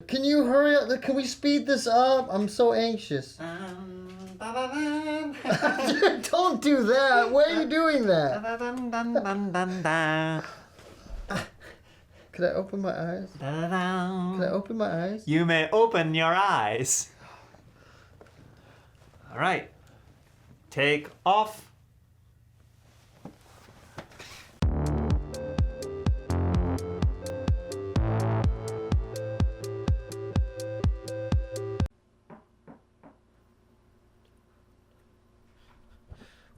Can you hurry up? Can we speed this up? I'm so anxious. Don't do that. Why are you doing that? Can I open my eyes? Can I open my eyes? You may open your eyes. All right. Take off.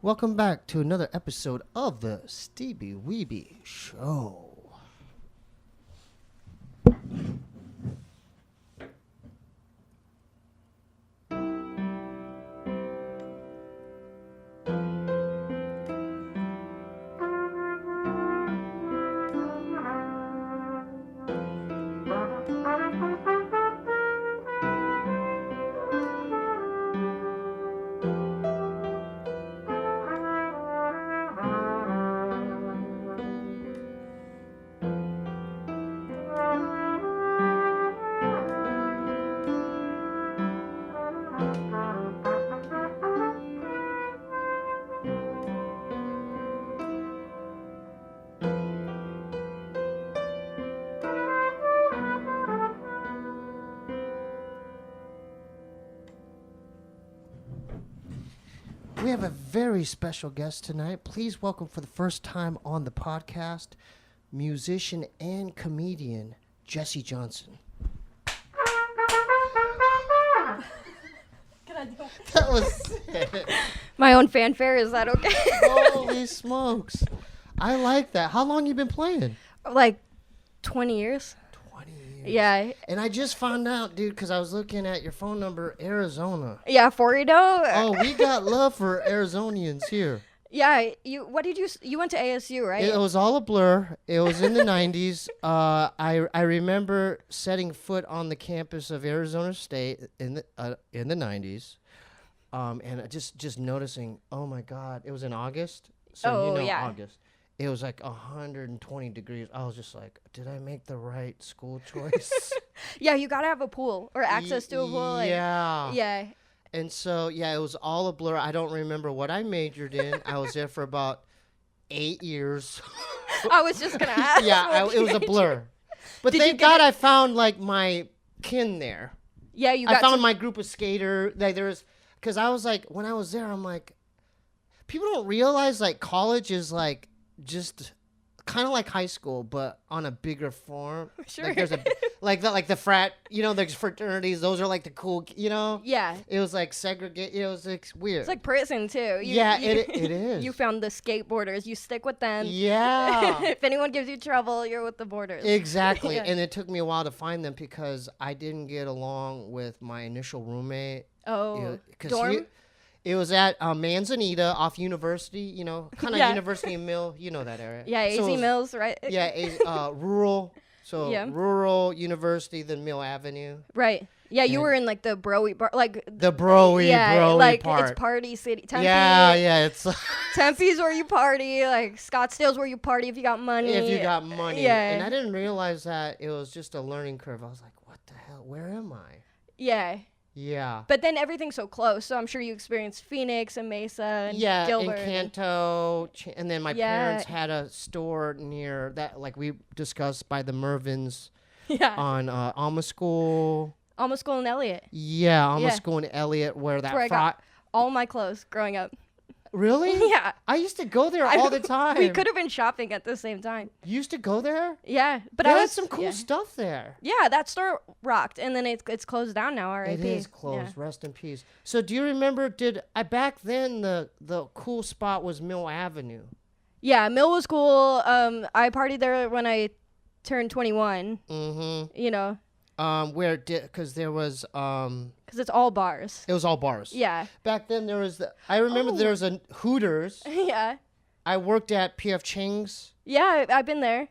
Welcome back to another episode of the Steebee Weebee Show. We have a very special guest tonight. Please welcome for the first time on the podcast, musician and comedian, Jessie Johnson. That was sick. My own fanfare, is that okay? Holy smokes. I like that. How long you been playing? Like 20 years. 20 years. Yeah. And I just found out, dude, because I was looking at your phone number, Arizona. Yeah, Florida. Oh, we got love for Arizonians here. Yeah, you went to ASU, right? It was all a blur. It was in the 90s. I remember setting foot on the campus of Arizona State in the 90s. And just noticing, oh my God, it was in August. So yeah. August. It was like 120 degrees. I was just like, did I make the right school choice? Yeah, you gotta have a pool or access to a pool. Like, yeah. Yeah. And so, yeah, it was all a blur. I don't remember what I majored in. I was there for about 8 years. I was just gonna ask. Yeah, it was a blur. But Did thank God I found, like, my kin there. Yeah, I found my group of skater. Like, because I was like, when I was there, I'm like, people don't realize, like, college is, like, just kind of like high school, but on a bigger form. Sure. Like there's like the frat, there's fraternities. Those are like the cool, Yeah. It was like segregate. It was like weird. It's like prison too. It is. You found the skateboarders. You stick with them. Yeah. If anyone gives you trouble, you're with the boarders. Exactly. Yeah. And it took me a while to find them because I didn't get along with my initial roommate. Oh, dorm? It was at Manzanita off University, kind of Yeah. University and Mill, that area. Yeah, AZ Mills, right? Yeah, rural. So Yeah. rural University, then Mill Avenue. Right. Yeah, you were in like the broy bar, like The broy like part. it's party city. Tempe, Yeah, it's Tempe's where you party. Like Scottsdale's where you party if you got money. if you got money. Yeah. And I didn't realize that it was just a learning curve. I was like, what the hell? Where am I? Yeah. Yeah. But then everything's so close, so I'm sure you experienced Phoenix and Mesa and Gilbert. And Canto. And then my parents had a store near that, like we discussed, by the Mervyns on Alma School. Alma School in Elliott. Yeah, Alma School in Elliott, where that Where I got all my clothes growing up. Really? Yeah. I used to go there all the time. We could have been shopping at the same time. You used to go there? Yeah, but They I had was some cool stuff there. Yeah, that store rocked, and then it's closed down now. R.I.P. It is closed. Yeah. Rest in peace. So, do you remember? Back then the cool spot was Mill Avenue? Yeah, Mill was cool. I partied there when I turned 21. Mm-hmm. Because there was Because it's all bars. It was all bars. Yeah. Back then there was I remember there was a Hooters. Yeah. I worked at P.F. Chang's. Yeah, I've been there.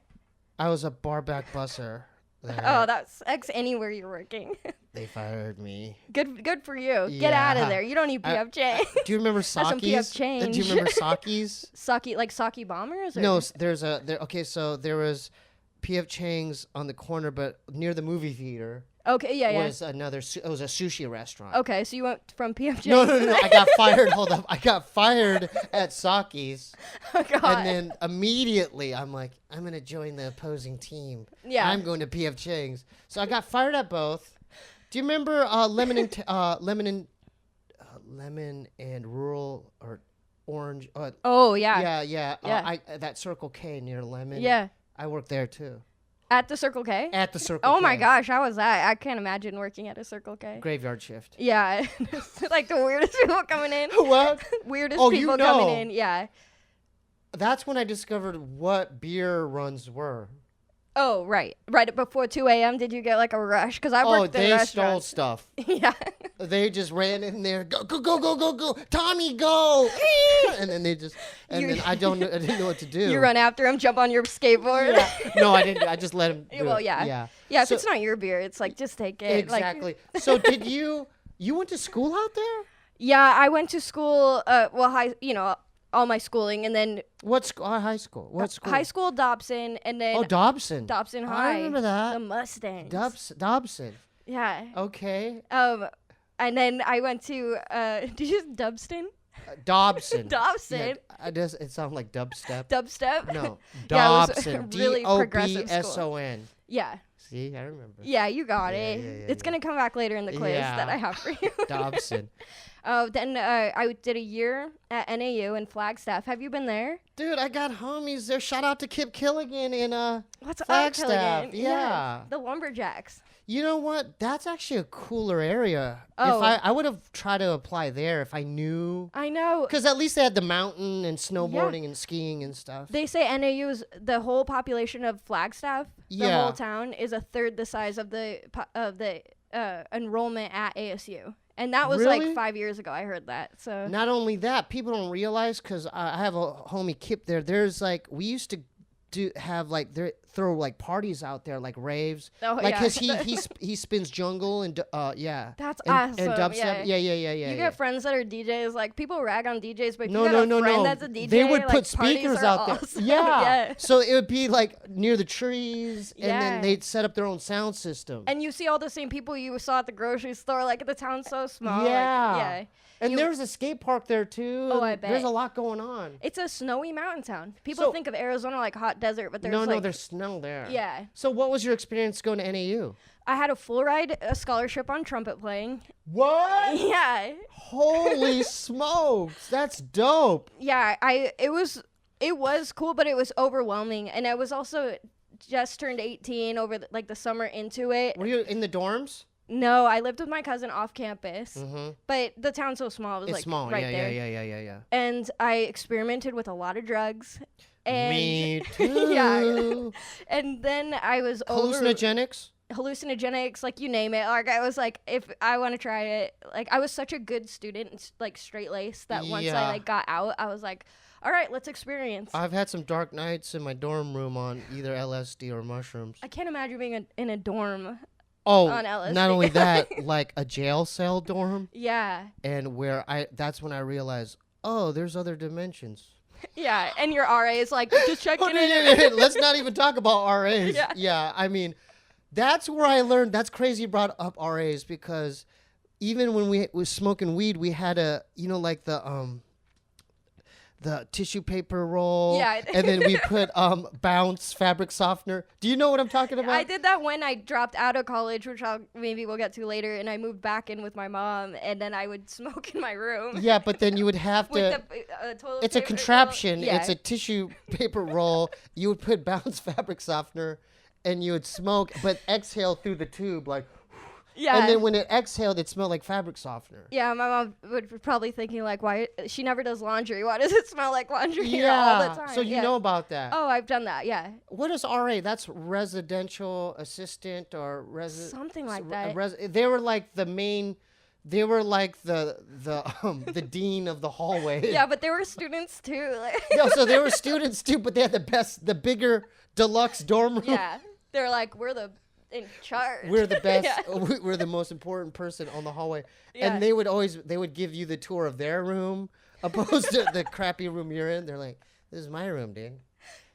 I was a barback busser. there. Oh, that sucks anywhere you're working. They fired me. Good for you. Get out of there. You don't need PF change. Do you remember That's some Saki's? PF change. Do you remember Saki's? Saki, like Saki bombers? Or? No, okay, so there was P.F. Chang's on the corner, but near the movie theater Okay, yeah. was another. It was a sushi restaurant. Okay, so you went from PF No, Chang's. no. I got fired. Hold up. I got fired at Saki's. Oh, God. And then immediately I'm like, I'm going to join the opposing team. Yeah. I'm going to P.F. Chang's. So I got fired at both. Do you remember lemon and rural or orange? Oh, yeah. Yeah. Yeah. That Circle K near Lemon. Yeah. I worked there too. At the Circle K? At the Circle K. Oh, my gosh. How was that? I can't imagine working at a Circle K. Graveyard shift. Yeah. Like the weirdest people coming in. What? Weirdest Oh, people you know. coming in. Yeah. That's when I discovered what beer runs were. Oh, right. Right before 2 a.m., did you get like a rush? Because I worked in they stole restaurants. stuff. Yeah. They just ran in there. Go. Tommy, go. And then then I didn't know what to do. You run after him, jump on your skateboard. Yeah. No, I didn't. I just let him do Well, it. yeah. Yeah. Yeah, if So- it's not your beer, it's like, just take it. Exactly. Like, So did you went to school out there? yeah, I went to school, all my schooling, and then What school? High school. What school? high school Dobson, and then Oh, Dobson. Dobson High. I remember that. The Mustangs. Dobson. Yeah. Okay. And then I went to, did you just Dubston? Dobson. Dobson. Yeah, it sounds like dubstep. Dubstep? No. Yeah, it was Dobson. really progressive school. Dobson. Yeah. See, I remember. Yeah, you got Yeah, it. yeah, It's going to come back later in the quiz that I have for you. Dobson. Then I did a year at NAU in Flagstaff. Have you been there? Dude, I got homies there. Shout out to Kip Killigan in What's Flagstaff. up, Killigan? Yeah. The Lumberjacks. You know what? That's actually a cooler area. Oh. If I would have tried to apply there if I knew. I know. Because at least they had the mountain and snowboarding and skiing and stuff. They say NAU's the whole population of Flagstaff, the Yeah. whole town, is a third the size of the enrollment at ASU. And that was Really? like 5 years ago. I heard that. So Not only that, people don't realize, because I have a homie Kip there. There's like, we used to throw like parties out there, like raves. Oh, like, yeah. because he spins jungle and yeah. That's and, awesome. And dubstep. Yeah. Yeah. You get friends that are DJs. Like, people rag on DJs, but if No, you got a friend no. that's a DJ, They would like, put parties speakers are out there. awesome. Yeah. Yeah. So it would be like near the trees, and Yeah. then they'd set up their own sound system. And you see all the same people you saw at the grocery store. Like, the town's so small. Yeah. Like, yeah. And You- there's a skate park there too. Oh, I and There's bet. a lot going on. It's a snowy mountain town. People So- think of Arizona like hot desert, but there's No, there's snow there. Yeah. So what was your experience going to NAU? I had a full ride, a scholarship on trumpet playing. What? Yeah. Holy smokes, that's dope. Yeah, it was cool, but it was overwhelming, and I was also just turned 18 over the summer into it. Were you in the dorms? No, I lived with my cousin off campus, Mm-hmm. but the town's so small. It was It's like small. right Yeah, there. yeah. And I experimented with a lot of drugs. And Me too. Yeah. And then I was Hallucinogenics? hallucinogenics, like, you name it. Like, I was like, if I want to try it, like, I was such a good student, like, straight laced, that once Yeah. I got out, I was like, all right, let's experience. I've had some dark nights in my dorm room on either LSD or mushrooms. I can't imagine being in a dorm. Oh, on LSD. not only that, like a jail cell dorm, Yeah. and that's when I realized, oh, there's other dimensions. Yeah. And your RA is like, just checking Oh, in. Let's not even talk about RAs. Yeah. I mean, that's where I learned. That's crazy you brought up RAs, because even when we was smoking weed, we had like the tissue paper roll. Yeah. And then we put Bounce fabric softener. Do you know what I'm talking about? I did that when I dropped out of college, which maybe we'll get to later, and I moved back in with my mom, and then I would smoke in my room. Yeah, but then you would have With to. the toilet It's a paper contraption. roll. Yeah. It's a tissue paper roll. You would put Bounce fabric softener, and you would smoke, but exhale through the tube, like. Yeah. And then when it exhaled, it smelled like fabric softener. Yeah, my mom would be probably thinking, like, why she never does laundry. Why does it smell like laundry here all the time? So you Yeah. know about that. Oh, I've done that. Yeah. What is RA? That's residential assistant or Something like that. They were like the main. They were like the the dean of the hallway. Yeah, but there were students too. Like, No, so they were students too, but they had the bigger deluxe dorm room. yeah. They're like, we're in charge. We're the best. Yeah. We're the most important person on the hallway. Yeah. And they would give you the tour of their room opposed to the crappy room you're in. They're like, this is my room, dude.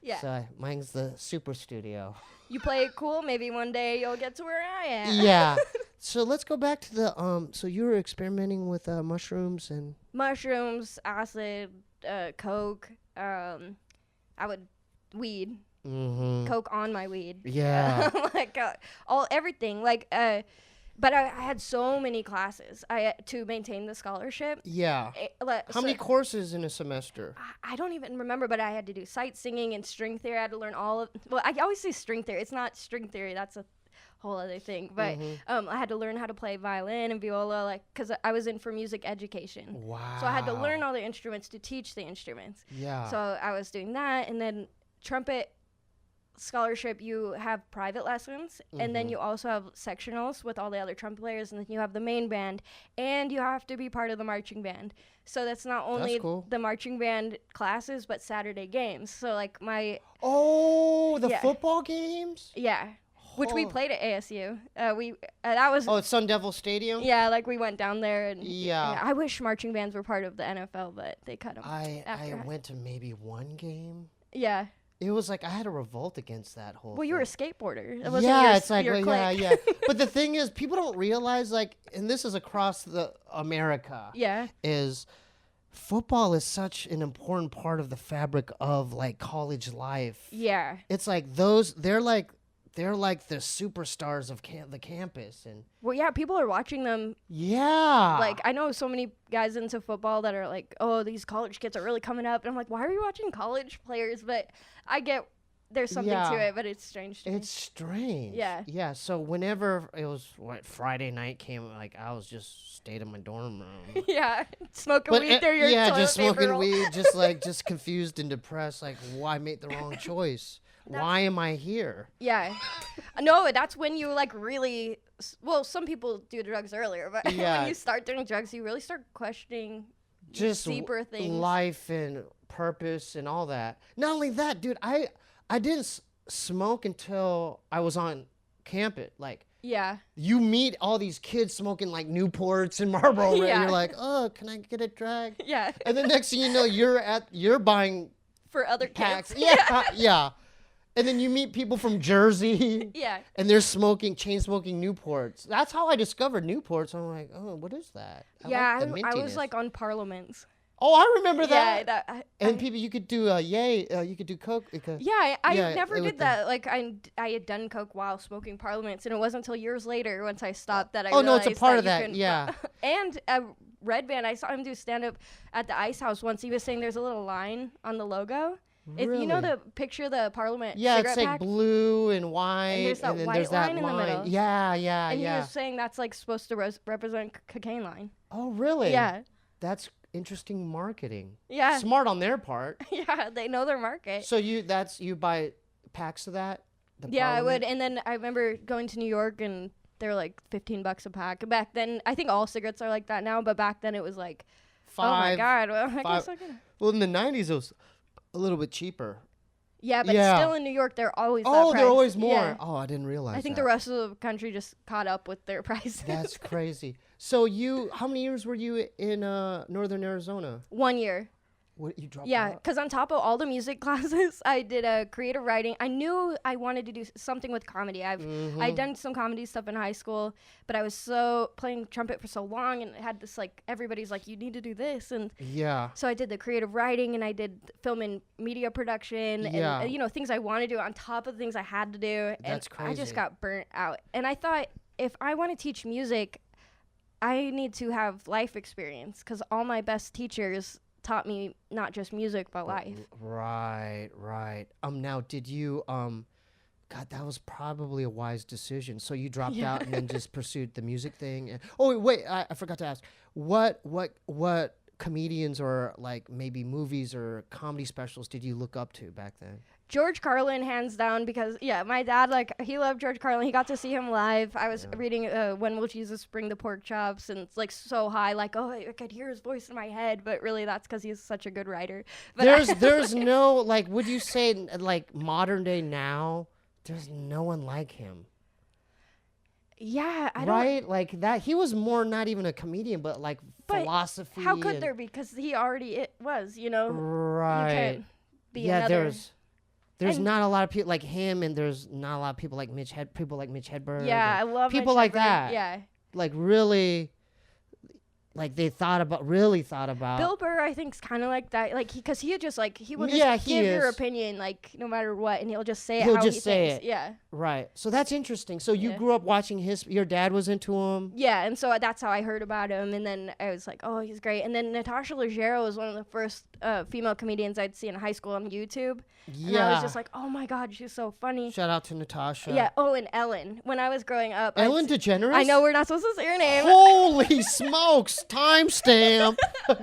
Yeah. So mine's the super studio. You play it cool. Maybe one day you'll get to where I am. Yeah. So let's go back to the so you were experimenting with mushrooms and Mushrooms, acid, coke. Weed. mm-hmm. Coke on my weed. Yeah. Like everything. Like but I had so many classes to maintain the scholarship. Yeah. How many courses in a semester? I don't even remember, but I had to do sight singing and string theory. I had to learn all of. Well, I always say string theory. It's not string theory. That's a whole other thing. But I had to learn how to play violin and viola, like, because I was in for music education. Wow. So I had to learn all the instruments to teach the instruments. Yeah. So I was doing that, and then trumpet scholarship, you have private lessons, and then you also have sectionals with all the other trumpet players, and then you have the main band, and you have to be part of the marching band. So that's not only the marching band classes, but Saturday games. So like the football games? Yeah. Which we played at ASU. That was at Sun Devil Stadium? Yeah, like we went down there and yeah. I wish marching bands were part of the NFL, but they cut them. I went to maybe one game. Yeah. It was like I had a revolt against that whole thing. You were a skateboarder. It's like yeah. But the thing is, people don't realize, like, and this is across America. Yeah. Is football is such an important part of the fabric of like college life. Yeah. It's like they're like the superstars of the campus. And well, yeah, people are watching them. Yeah. Like, I know so many guys into football that are like, oh, these college kids are really coming up. And I'm like, why are you watching college players? But I get there's something to it, but it's strange to me. It's strange. Yeah. Yeah. So whenever it was Friday night came, like I was just stayed in my dorm room. Yeah. Smoking weed through your toilet just paper smoking roll. weed, just confused and depressed. Like, why I made the wrong choice? Why am I here? Yeah. No, that's when you like really. Well, some people do drugs earlier, but when you start doing drugs, you really start questioning just deeper things, life and purpose and all that. Not only that, dude, I didn't smoke until I was on campus. Like, yeah, you meet all these kids smoking like Newports and Marlboro, and you're like, oh, can I get a drag? Yeah. And the next thing you know, you're buying for other packs. kids. Yeah. And then you meet people from Jersey. Yeah. And they're chain smoking Newports. That's how I discovered Newports. I'm like, oh, what is that? I was like on Parliaments. Oh, I remember that. Yeah. And people, you could do you could do coke. I never did that. Like I had done coke while smoking Parliaments, and it wasn't until years later once I stopped that I realized. Oh no, it's a part of that. that. Yeah. And Red Band, I saw him do stand up at the Ice House once. He was saying there's a little line on the logo. Really? You know the picture of the Parliament cigarette cigarette it's like pack? blue and white, And there's that and then white there's that line in the middle. Yeah, And he was saying that's like supposed to represent cocaine line. Oh, really? Yeah. That's interesting marketing. Yeah. Smart on their part. Yeah, they know their market. So you buy packs of that? Yeah, I would. And then I remember going to New York and they were like $15 a pack. Back then, I think all cigarettes are like that now, but back then it was like, oh my God. Well, I guess I can. Well, in the 90s, it was a little bit cheaper. Yeah, but still in New York, they're always that price. They're always more. Yeah. Oh, I didn't realize I think that. the rest of the country just caught up with their prices. That's crazy. So how many years were you in Northern Arizona? 1 year. What, you dropped Yeah, out? because on top of all the music classes, I did creative writing. I knew I wanted to do something with comedy. I'd done some comedy stuff in high school, but I was playing trumpet for so long, and it had this like everybody's like, you need to do this, and so I did the creative writing, and I did film and media production, and things I wanted to do on top of the things I had to do. That's crazy. I just got burnt out, and I thought if I want to teach music, I need to have life experience because all my best teachers taught me not just music but life. Right. Now did you God, that was probably a wise decision. So you dropped out and then just pursued the music thing. Oh wait, I forgot to ask. What comedians or like maybe movies or comedy specials did you look up to back then? George Carlin, hands down, because my dad, like, he loved George Carlin. He got to see him live. I was reading When Will Jesus Bring the Pork Chops, and it's like so high, like, oh, I could hear his voice in my head, but really that's because he's such a good writer. But there's no, like, would you say like modern day now, there's no one like him? Yeah, I don't. Right, like that. He was more not even a comedian, but like philosophy. How could there be? Because he already was, Right. You can't be another. There's And- not a lot of people like him, and there's not a lot of people like Mitch Hedberg. Yeah, I and love people Mitch like Hedberg. that. Yeah. Like really, like they really thought about. Bill Burr, I think, is kind of like that. Like, because he just like he will Yeah, just he give your is. opinion, like no matter what, and he'll just say it He'll how just he say thinks. it. Yeah. Right. So that's interesting. So you Yeah. grew up watching your dad was into him. Yeah, and so that's how I heard about him, and then I was like, oh, he's great. And then Natasha Leggero was one of the first female comedians I'd see in high school on YouTube. Yeah. And I was just like, oh my God, she's so funny. Shout out to Natasha. Yeah. Oh, and Ellen. When I was growing up. Ellen DeGeneres? I know we're not supposed to say her name. Holy smokes. Timestamp.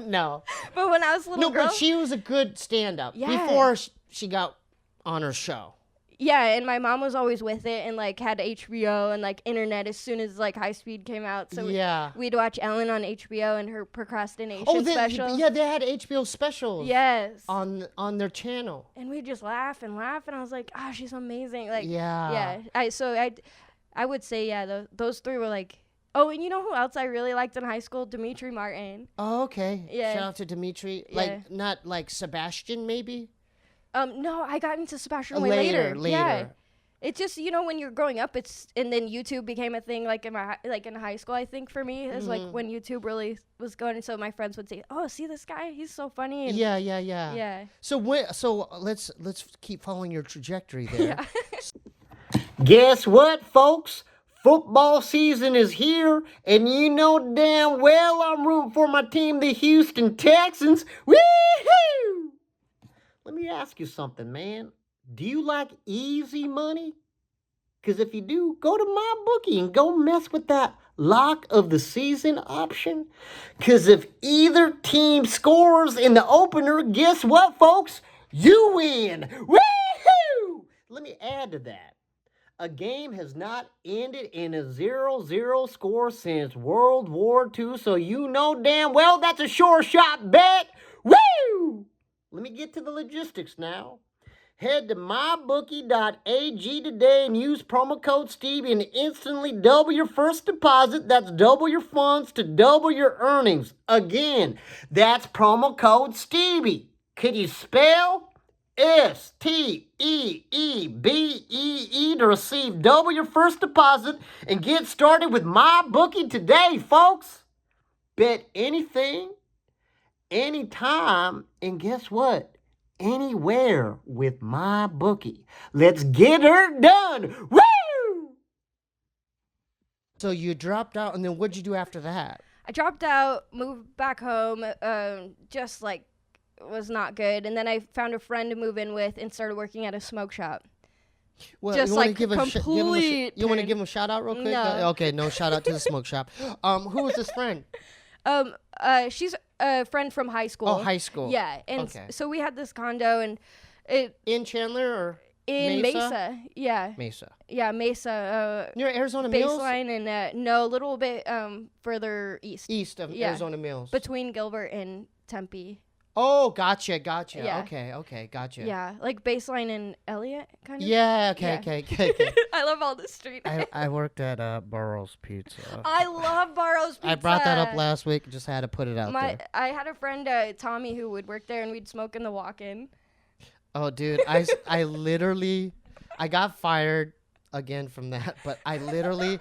No. But when I was a little No, girl. but she was a good stand-up Yeah. before she got on her show. Yeah, and my mom was always with it and like had HBO and like internet as soon as like High Speed came out. So Yeah. we'd watch Ellen on HBO and her procrastination Oh, special. yeah, they had HBO specials. Yes. On their channel. And we'd just laugh and laugh, and I was like, ah, she's amazing. Like, Yeah. yeah. I would say, yeah, those three were like, oh, and you know who else I really liked in high school? Dimitri Martin. Oh, okay. Yeah. Shout out to Dimitri. Yeah. Like not like Sebastian, maybe. No, I got into Sebastian way later. Later. Yeah. It's just, you know, when you're growing up, and then YouTube became a thing, like in high school. I think for me, is like when YouTube really was going, and so my friends would say, "Oh, see this guy? He's so funny." And Yeah. yeah. So let's keep following your trajectory there. Yeah. Guess what, folks? Football season is here, and you know damn well I'm rooting for my team, the Houston Texans. Woohoo! Let me ask you something, man. Do you like easy money? Because if you do, go to my bookie and go mess with that lock of the season option. Because if either team scores in the opener, guess what, folks? You win. Woohoo! Let me add to that. A game has not ended in a 0-0 score since World War II, so you know damn well that's a sure shot bet. Woo! Let me get to the logistics now. Head to mybookie.ag today and use promo code Steebee and instantly double your first deposit. That's double your funds to double your earnings. Again, that's promo code Steebee. Could you spell? STEEBEE to receive double your first deposit and get started with MyBookie today, folks. Bet anything, anytime, and guess what? Anywhere with MyBookie. Let's get her done. Woo! So you dropped out, and then what'd you do after that? I dropped out, moved back home, just like was not good, and then I found a friend to move in with and started working at a smoke shop. Well, Just you wanna like give complete you want to turn. give him a shout out real quick? No. Okay, no shout out to the smoke shop. Who was this friend? She's a friend from high school. Oh, high school. Yeah, and Okay. so we had this condo, and it In Chandler or in Mesa? Mesa. Yeah, Mesa? yeah, Mesa. Near Arizona Mills? Baseline and no, a little bit further east, East of Yeah. Arizona Mills. between Gilbert and Tempe. Oh, gotcha. Yeah. Okay, gotcha. Yeah, like Baseline and Elliott, kind of. Yeah, Yeah. okay. I love all the street names. I worked at Burroughs Pizza. I love Barrow's Pizza. I brought that up last week. Just had to put it out there. I had a friend, Tommy, who would work there, and we'd smoke in the walk-in. Oh, dude, I literally, I got fired again from that, but I literally,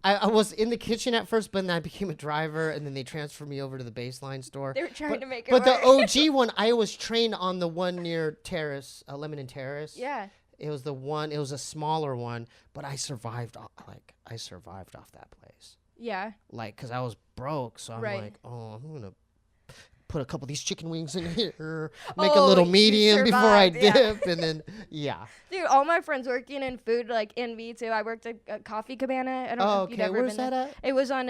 I was in the kitchen at first, but then I became a driver, and then they transferred me over to the Baseline store. They were trying to make it But the work. OG one, I was trained on the one near Terrace, Lemon and Terrace. Yeah. It was the one. It was a smaller one, but I survived. I survived off that place. Yeah. Like, cause I was broke, so I'm Right. like, oh, I'm gonna put a couple of these chicken wings in here, make a Oh, little you medium before I survived, yeah. dip, and then yeah. Dude, all my friends working in food, like in me too. I worked at a coffee cabana. I don't know if you've Okay, ever where's been that there. at? It was on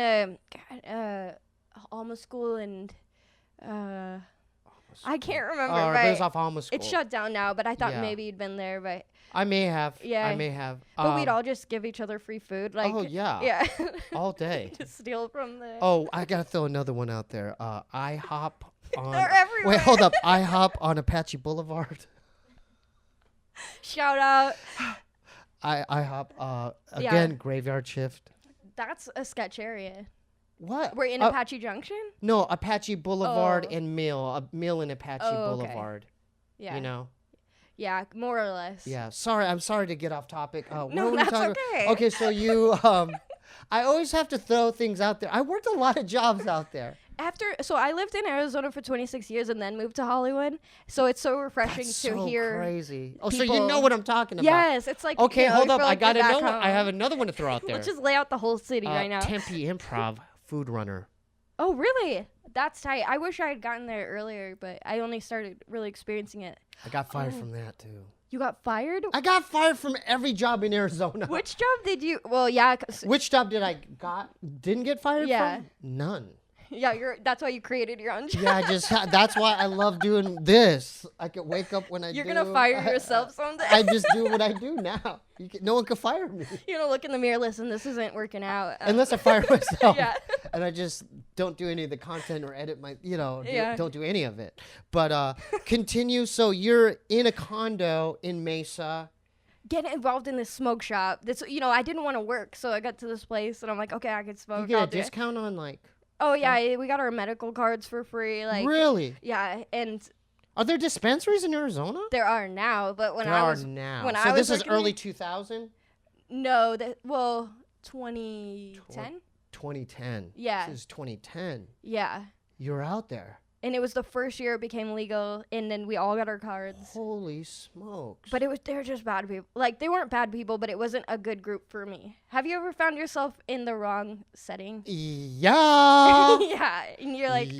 Alma School and I can't remember. Oh, but it was off Alma School. it's shut down now, but I thought Yeah. maybe you'd been there. But I may have. Yeah. I may have. but we'd all just give each other free food, like oh yeah. yeah, All day. just steal from the. Oh, I gotta throw another one out there. IHOP on. They're everywhere. Wait, hold up. IHOP on Apache Boulevard. Shout out. IHOP. Yeah. Again, graveyard shift. That's a sketch area. What? We're in Uh, Apache Junction. No, Apache Boulevard Oh. and Mill. A Mill in Apache Oh, okay. Boulevard. Yeah. You know. Yeah, more or less. Yeah. Sorry, I'm sorry to get off topic. What No, were we that's talking okay. about? Okay, so you I always have to throw things out there. I worked a lot of jobs out there. So I lived in Arizona for 26 years and then moved to Hollywood. So it's so refreshing That's to so hear. crazy. Oh, so you people- know what I'm talking about. Yes, it's like. Okay, you know, hold you up. feel I like got you're back another one. I home. have another one to throw out there. Let's just lay out the whole city right now. Tempe Improv Food Runner. Oh, really? That's tight. I wish I had gotten there earlier, but I only started really experiencing it. I got fired from that too. You got fired? I got fired from every job in Arizona. Which job did you? Well, yeah, Which job did I didn't get fired Yeah. from? None. yeah. That's why you created your own job. Yeah, that's why I love doing this. I can wake up when You're gonna fire yourself someday. I just do what I do now. No one can fire me You're gonna look in the mirror. Listen, this isn't working out. unless I fire myself. Yeah. And I just don't do any of the content or edit my, Yeah. don't do any of it. But continue. So you're in a condo in Mesa. Getting involved in this smoke shop. This, I didn't want to work, so I got to this place, and I'm like, okay, I can smoke. You get I'll a do it. discount on like. Oh yeah, we got our medical cards for free. Like Really? Yeah, and Are there dispensaries in Arizona? there are now, but when There I are was now. when So I was this is working early there- 2000? no, 2010. 2010. Yeah. This is 2010. Yeah. You're out there. And it was the first year it became legal, and then we all got our cards. Holy smokes. But they were just bad people. Like, they weren't bad people, but it wasn't a good group for me. Have you ever found yourself in the wrong setting? Yeah. Yeah, and you're like, yeah.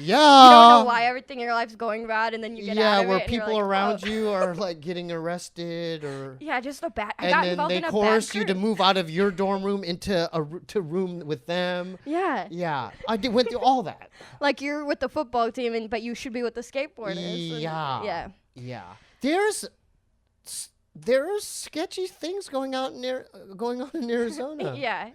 you don't know why everything in your life's going bad, and then you get out of where it, and you're people like, around "Oh." you are like getting arrested or Yeah, just a bad. I and got then involved they in a bad coerce you to group. move out of your dorm room into to room with them. Yeah, Yeah. Went through all that. like you're with the football team, but you should be with the skateboarders. and- Yeah. yeah. Yeah. There's sketchy things going on in Arizona. Yeah,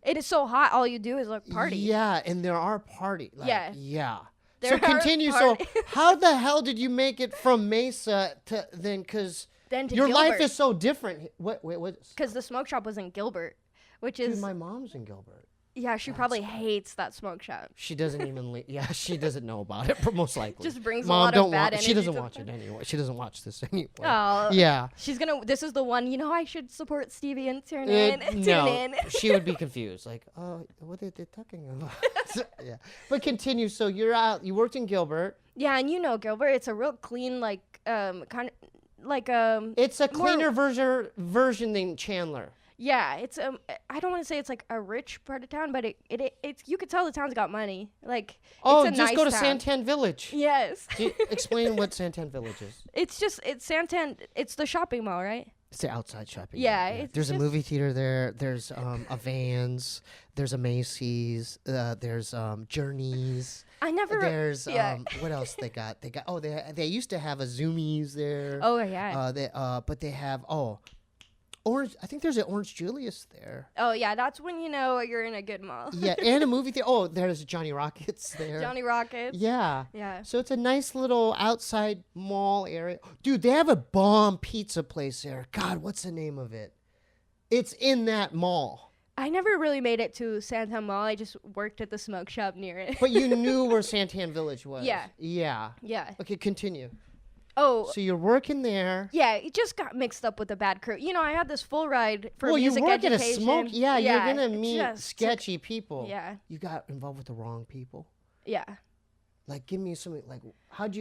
it is so hot. All you do is like party. Yeah, and there are party. Like, Yeah. Yeah. There So are continue. So parties. how the hell did you make it from Mesa to then? Because Then to your life Gilbert. is so different. What? Because the smoke shop was in Gilbert, which Dude, is my mom's in Gilbert. yeah. She probably hates that smoke shop. She doesn't even. Yeah, she doesn't know about it. Most likely. Just brings a Mom, lot don't of bad watch. energy. She doesn't to watch the- it anyway. She doesn't watch this anyway. Oh. Yeah. She's gonna. This is the one. I should support Steebee and tune in. No, Tune in. she would be confused. Like, oh, what are they talking about? Yeah, but continue. So you're out. You worked in Gilbert. Yeah, and Gilbert. It's a real clean, like kind of like It's a More- cleaner version than Chandler. Yeah, it's I don't want to say it's like a rich part of town, but it's you could tell the town's got money. Like Oh, it's a just nice go to town. Santan Village. Yes, Explain what Santan Village is. it's Santan. It's the shopping mall, right? It's the outside shopping. Yeah, mall, it's there's a just- movie theater there. There's a Vans. There's a Macy's. There's Journeys. I never. There's yeah. what else they got? They used to have a Zoomies there. Oh yeah. But they have Orange. I think there's an Orange Julius there. Oh yeah. That's when you know you're in a good mall. Yeah, and a movie theater. Oh, there's Johnny Rockets there. Johnny Rockets. Yeah. Yeah. So it's a nice little outside mall area. Dude, they have a bomb pizza place there. God, what's the name of it? It's in that mall. I never really made it to Santan Mall. I just worked at the smoke shop near it. But you knew where Santan Village was. Yeah. Yeah. Yeah. Okay, continue. Oh. So you're working there. Yeah, it just got mixed up with a bad crew. I had this full ride for Well, you music work education. at a smoke. Yeah, you're gonna it meet just sketchy people. took- yeah, You got involved with the wrong people. yeah. Like, give me something. Like,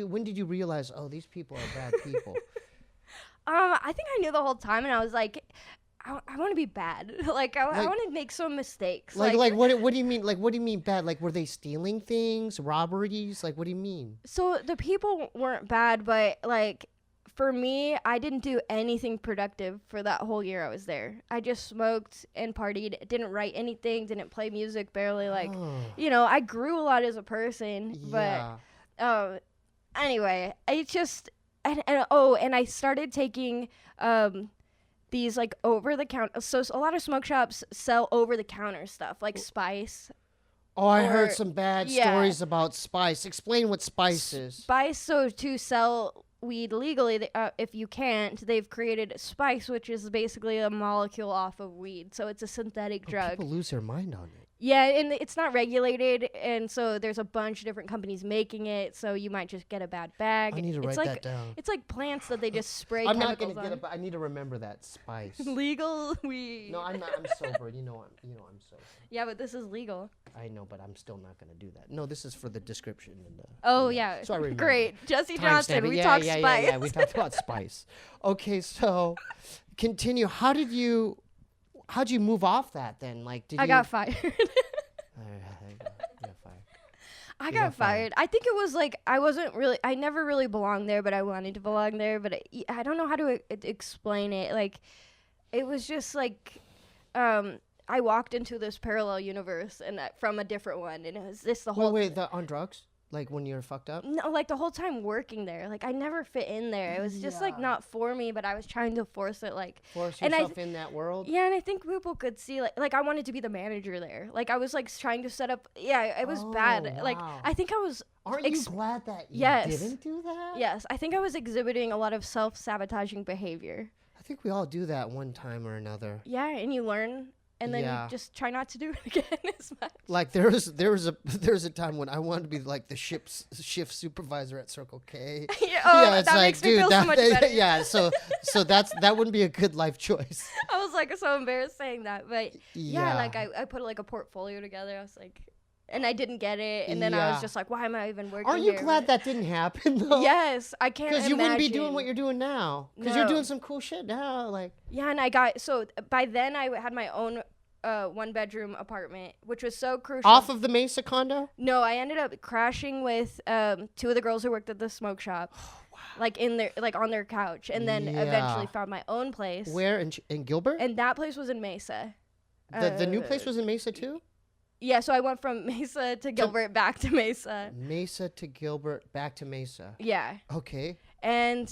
when did you realize? Oh, these people are bad people. I think I knew the whole time, and I was like, I want to be bad. Like, I Like- want to make some mistakes. Like what do you mean? Like, what do you mean bad? Like, were they stealing things, robberies? Like, what do you mean? So the people weren't bad, but like for me, I didn't do anything productive for that whole year I was there. I just smoked and partied, didn't write anything, didn't play music barely. Like, Oh, I grew a lot as a person, yeah. but anyway, I just and I started taking these like over the counter. So a lot of smoke shops sell over the counter stuff like spice. Oh, I heard or- some bad yeah. stories about spice. Explain what spice is. Spice, so to sell weed legally, if you can't, they've created spice, which is basically a molecule off of weed. So it's a synthetic drug. People lose their mind on it. Yeah, and it's not regulated, and so there's a bunch of different companies making it, so you might just get a bad bag. I need to it's write like, that down. It's like plants that they just spray I'm not chemicals gonna get on. it, but I need to remember that spice. Legal weed. No, I'm not. I'm sober. I'm sober. Yeah, but this is legal. I know, but I'm still not gonna do that. No, this is for the description. Oh, yeah. So I remember. Great. Jessie Timestamp Johnson, it. we Yeah, talked yeah, spice. Yeah, we talked about spice. Okay, so continue. How'd you move off that then? Like, did I you? got fired. I You got fired. I think it was like I never really belonged there, but I wanted to belong there. But I don't know how to explain it. Like, it was just like, I walked into this parallel universe and from a different one, and it was this the whole. Wait, on drugs? Like when you're fucked up? No, like the whole time working there. Like I never fit in there. It was just like not for me, but I was trying to force it. Like force yourself in that world. Yeah, and I think people could see like I wanted to be the manager there. Like I was like trying to set up. Yeah, it was bad. Wow. Like I think I was. Aren't you glad that you didn't do that? Yes, I think I was exhibiting a lot of self-sabotaging behavior. I think we all do that one time or another. Yeah, and you learn. And then you just try not to do it again as much. Like there was a time when I wanted to be like the shift supervisor at Circle K. It's that makes me feel so much better. Yeah, so that wouldn't be a good life choice. I was like so embarrassed saying that, but like I put like a portfolio together. I was like, and I didn't get it, and then I was just like, why am I even working? Aren't you glad that didn't happen though? Yes, I can't. Because you wouldn't be doing what you're doing now. Because you're doing some cool shit now, like. Yeah, and by then I had my own 1-bedroom apartment, which was so crucial. Off of the Mesa condo? No, I ended up crashing with 2 of the girls who worked at the smoke shop. Oh, wow. Like on their couch, and then eventually found my own place. Where in Gilbert? And that place was in Mesa. The new place was in Mesa too? Yeah, so I went from Mesa to Gilbert back to Mesa. Mesa to Gilbert back to Mesa. Yeah. Okay. And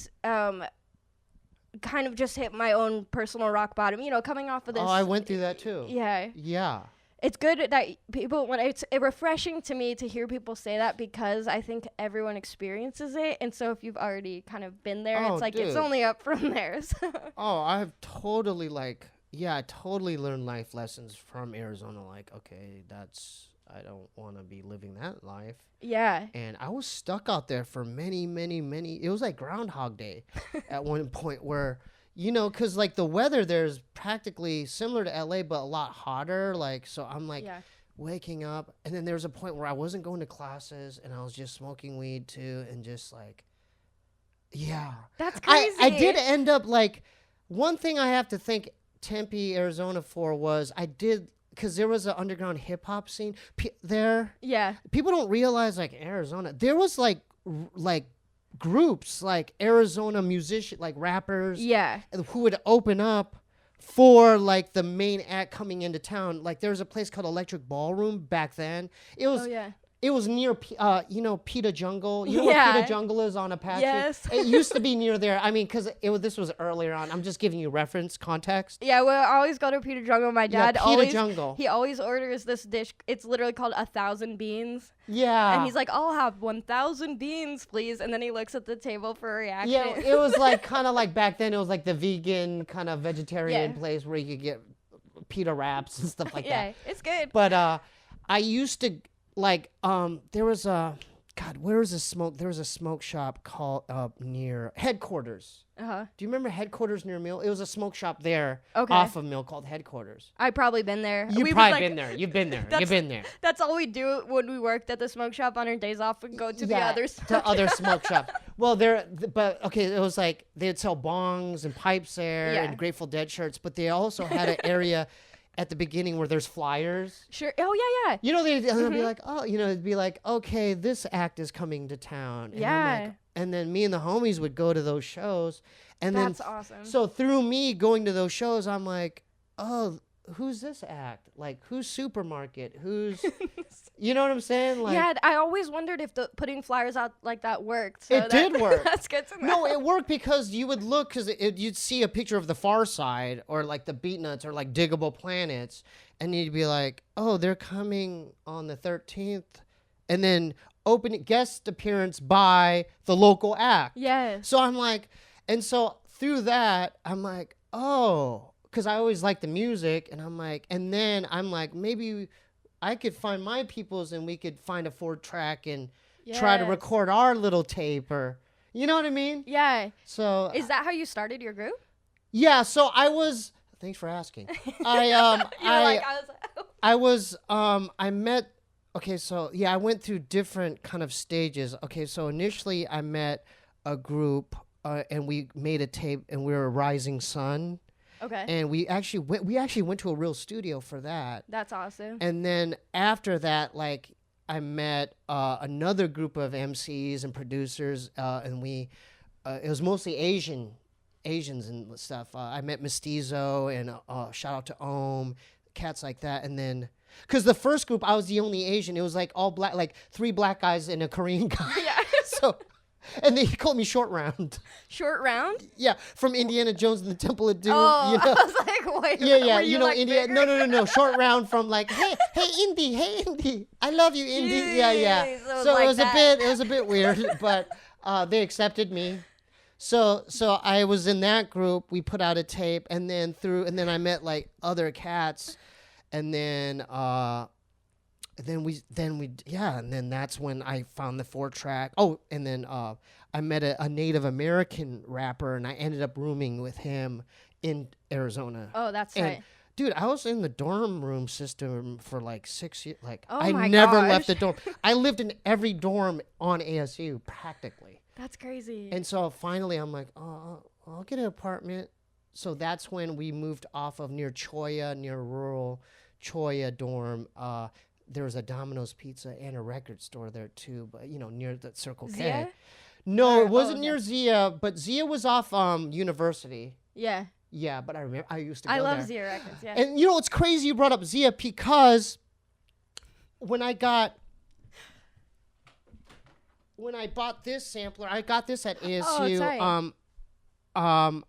kind of just hit my own personal rock bottom, coming off of this. Oh, I went through that too. Yeah. Yeah. It's good that it's refreshing to me to hear people say that, because I think everyone experiences it. And so if you've already kind of been there, it's like, it's only up from there. So. Oh, I've totally I totally learned life lessons from Arizona. Like, okay, I don't want to be living that life. Yeah. And I was stuck out there for many, it was like Groundhog Day at one point where, because like the weather there's practically similar to LA, but a lot hotter. Like, so I'm like waking up, and then there was a point where I wasn't going to classes and I was just smoking weed too. And just like, that's crazy. I did end up like, one thing I have to thank Tempe, Arizona for was because there was an underground hip hop scene there. Yeah. People don't realize like Arizona, there was like groups like Arizona musicians, like rappers. Yeah. Who would open up for like the main act coming into town. Like there was a place called Electric Ballroom back then. It was. It was near, Peta Jungle. You know where Peta Jungle is on Apache? Yes. It used to be near there. I mean, because this was earlier on. I'm just giving you reference, context. Yeah, I always go to Peta Jungle. My dad Jungle. He always orders this dish. It's literally called 1,000 beans. Yeah. And he's like, I'll have 1,000 beans, please. And then he looks at the table for a reaction. Yeah, it was like kind of like back then. It was like the vegan kind of vegetarian place where you could get pita wraps and stuff like that. Yeah, it's good. But I used to. Like, there was a smoke shop called near Headquarters. Uh-huh. Do you remember Headquarters near Mill? It was a smoke shop there off of Mill called Headquarters. I've probably been there. You've probably been there. You've been there. You've been there. That's all we do when we worked at the smoke shop on our days off and go to the other smoke shop. Well, it was like they'd sell bongs and pipes there and Grateful Dead shirts, but they also had an area at the beginning where there's flyers. Sure. Oh, yeah. They'd be like, it'd be like, okay, this act is coming to town. And and then me and the homies would go to those shows. And that's awesome. So through me going to those shows, I'm like, oh, who's this act? Like, who's Supermarket? Who's, you know what I'm saying? Like, yeah, I always wondered if putting flyers out like that worked. So it did work. That's good to know. No, it worked because you would look, because you'd see a picture of the Far Side or like the Beatnuts or like Diggable Planets, and you'd be like, oh, they're coming on the 13th. And then guest appearance by the local act. Yes. So I'm like, and so through that, I'm like, oh, because I always liked the music, and I'm like, maybe I could find my people's and we could find a 4-track and try to Yes. record our little tape, or you know what I mean? Yeah. So Is that how you started your group? yeah, so I was. Thanks for asking. I met. Okay, so yeah, I went through different kind of stages. Okay, so initially I met a group, and we made a tape, and we were Rising Sun, Okay. and we actually went to a real studio for that. That's awesome. And then after that, like I met another group of MCs and producers, and we it was mostly Asians and stuff. I met Mestizo and shout out to Ohm, cats like that. And then, because the first group, I was the only Asian. It was like all black, like 3 black guys and a Korean guy. Yeah. So, and they called me Short Round. Short round? Yeah, from Indiana Jones and the Temple of Doom. Oh, You know? I was like, wait. Yeah, were you know, like India. bigger? No. Short Round from like, hey, Indy, I love you, Indy. Yeah. Jeez, So like it was that. it was a bit weird, but they accepted me. So I was in that group. We put out a tape, and then I met like other cats, and then that's when I found the 4-track. Oh, and then I met a Native American rapper, and I ended up rooming with him in Arizona. Oh, that's And, right. dude, I was in the dorm room system for like 6 years. Like, Oh I my never gosh. left the dorm. I lived in every dorm on ASU practically. That's crazy. And so finally, I'm like, oh, I'll get an apartment. So that's when we moved off of near rural Choya dorm. There was a Domino's Pizza and a record store there too, but near the Circle K. Zia? No, Or- it wasn't okay. near Zia, but Zia was off University. Yeah. Yeah, but I remember I used to go I love there. Zia Records. Yeah. And it's crazy you brought up Zia, because when I bought this sampler, I got this at ASU. tight.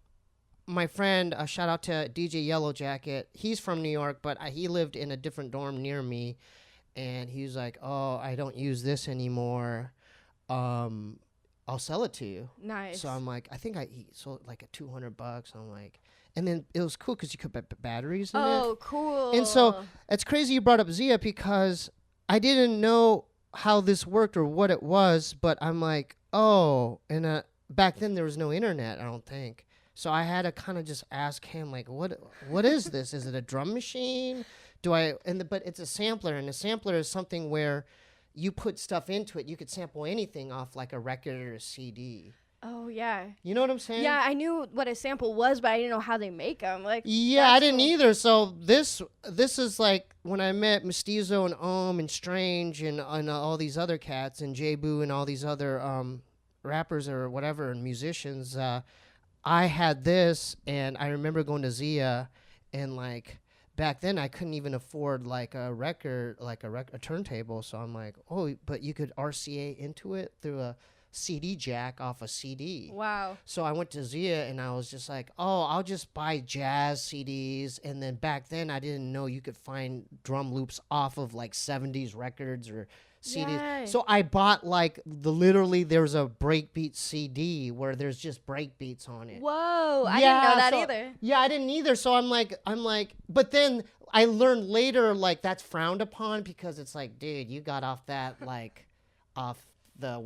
My friend, shout out to DJ Yellow Jacket. He's from New York, but he lived in a different dorm near me, and he was like, "Oh, I don't use this anymore. I'll sell it to you." Nice. So I'm like, I think he sold it like at $200. I'm like, and then it was cool because you could put batteries in it. Oh, cool. And so it's crazy you brought up Zia, because I didn't know how this worked or what it was, but I'm like, oh, and back then there was no internet, I don't think. So I had to kind of just ask him, like, what is this? Is it a drum machine? But it's a sampler, and a sampler is something where you put stuff into it. You could sample anything off like a record or a CD. Oh, yeah. You know what I'm saying? Yeah, I knew what a sample was, but I didn't know how they make them. Like, Yeah, I that's didn't cool. either. So this is like when I met Mestizo and Ohm and Strange and all these other cats and J-Boo and all these other rappers or whatever and musicians. I had this, and I remember going to Zia, and like back then I couldn't even afford like a record, like a turntable. So I'm like, oh, but you could RCA into it through a CD jack off a CD. Wow. So I went to Zia, and I was just like, oh, I'll just buy jazz CDs. And then back then I didn't know you could find drum loops off of like 70s records or CDs. Yay. So I bought like literally there's a breakbeat CD where there's just breakbeats on it. Whoa. I didn't know that so- either. Yeah, I didn't either. So I'm like, but then I learned later like that's frowned upon, because it's like, dude, you got off that like off the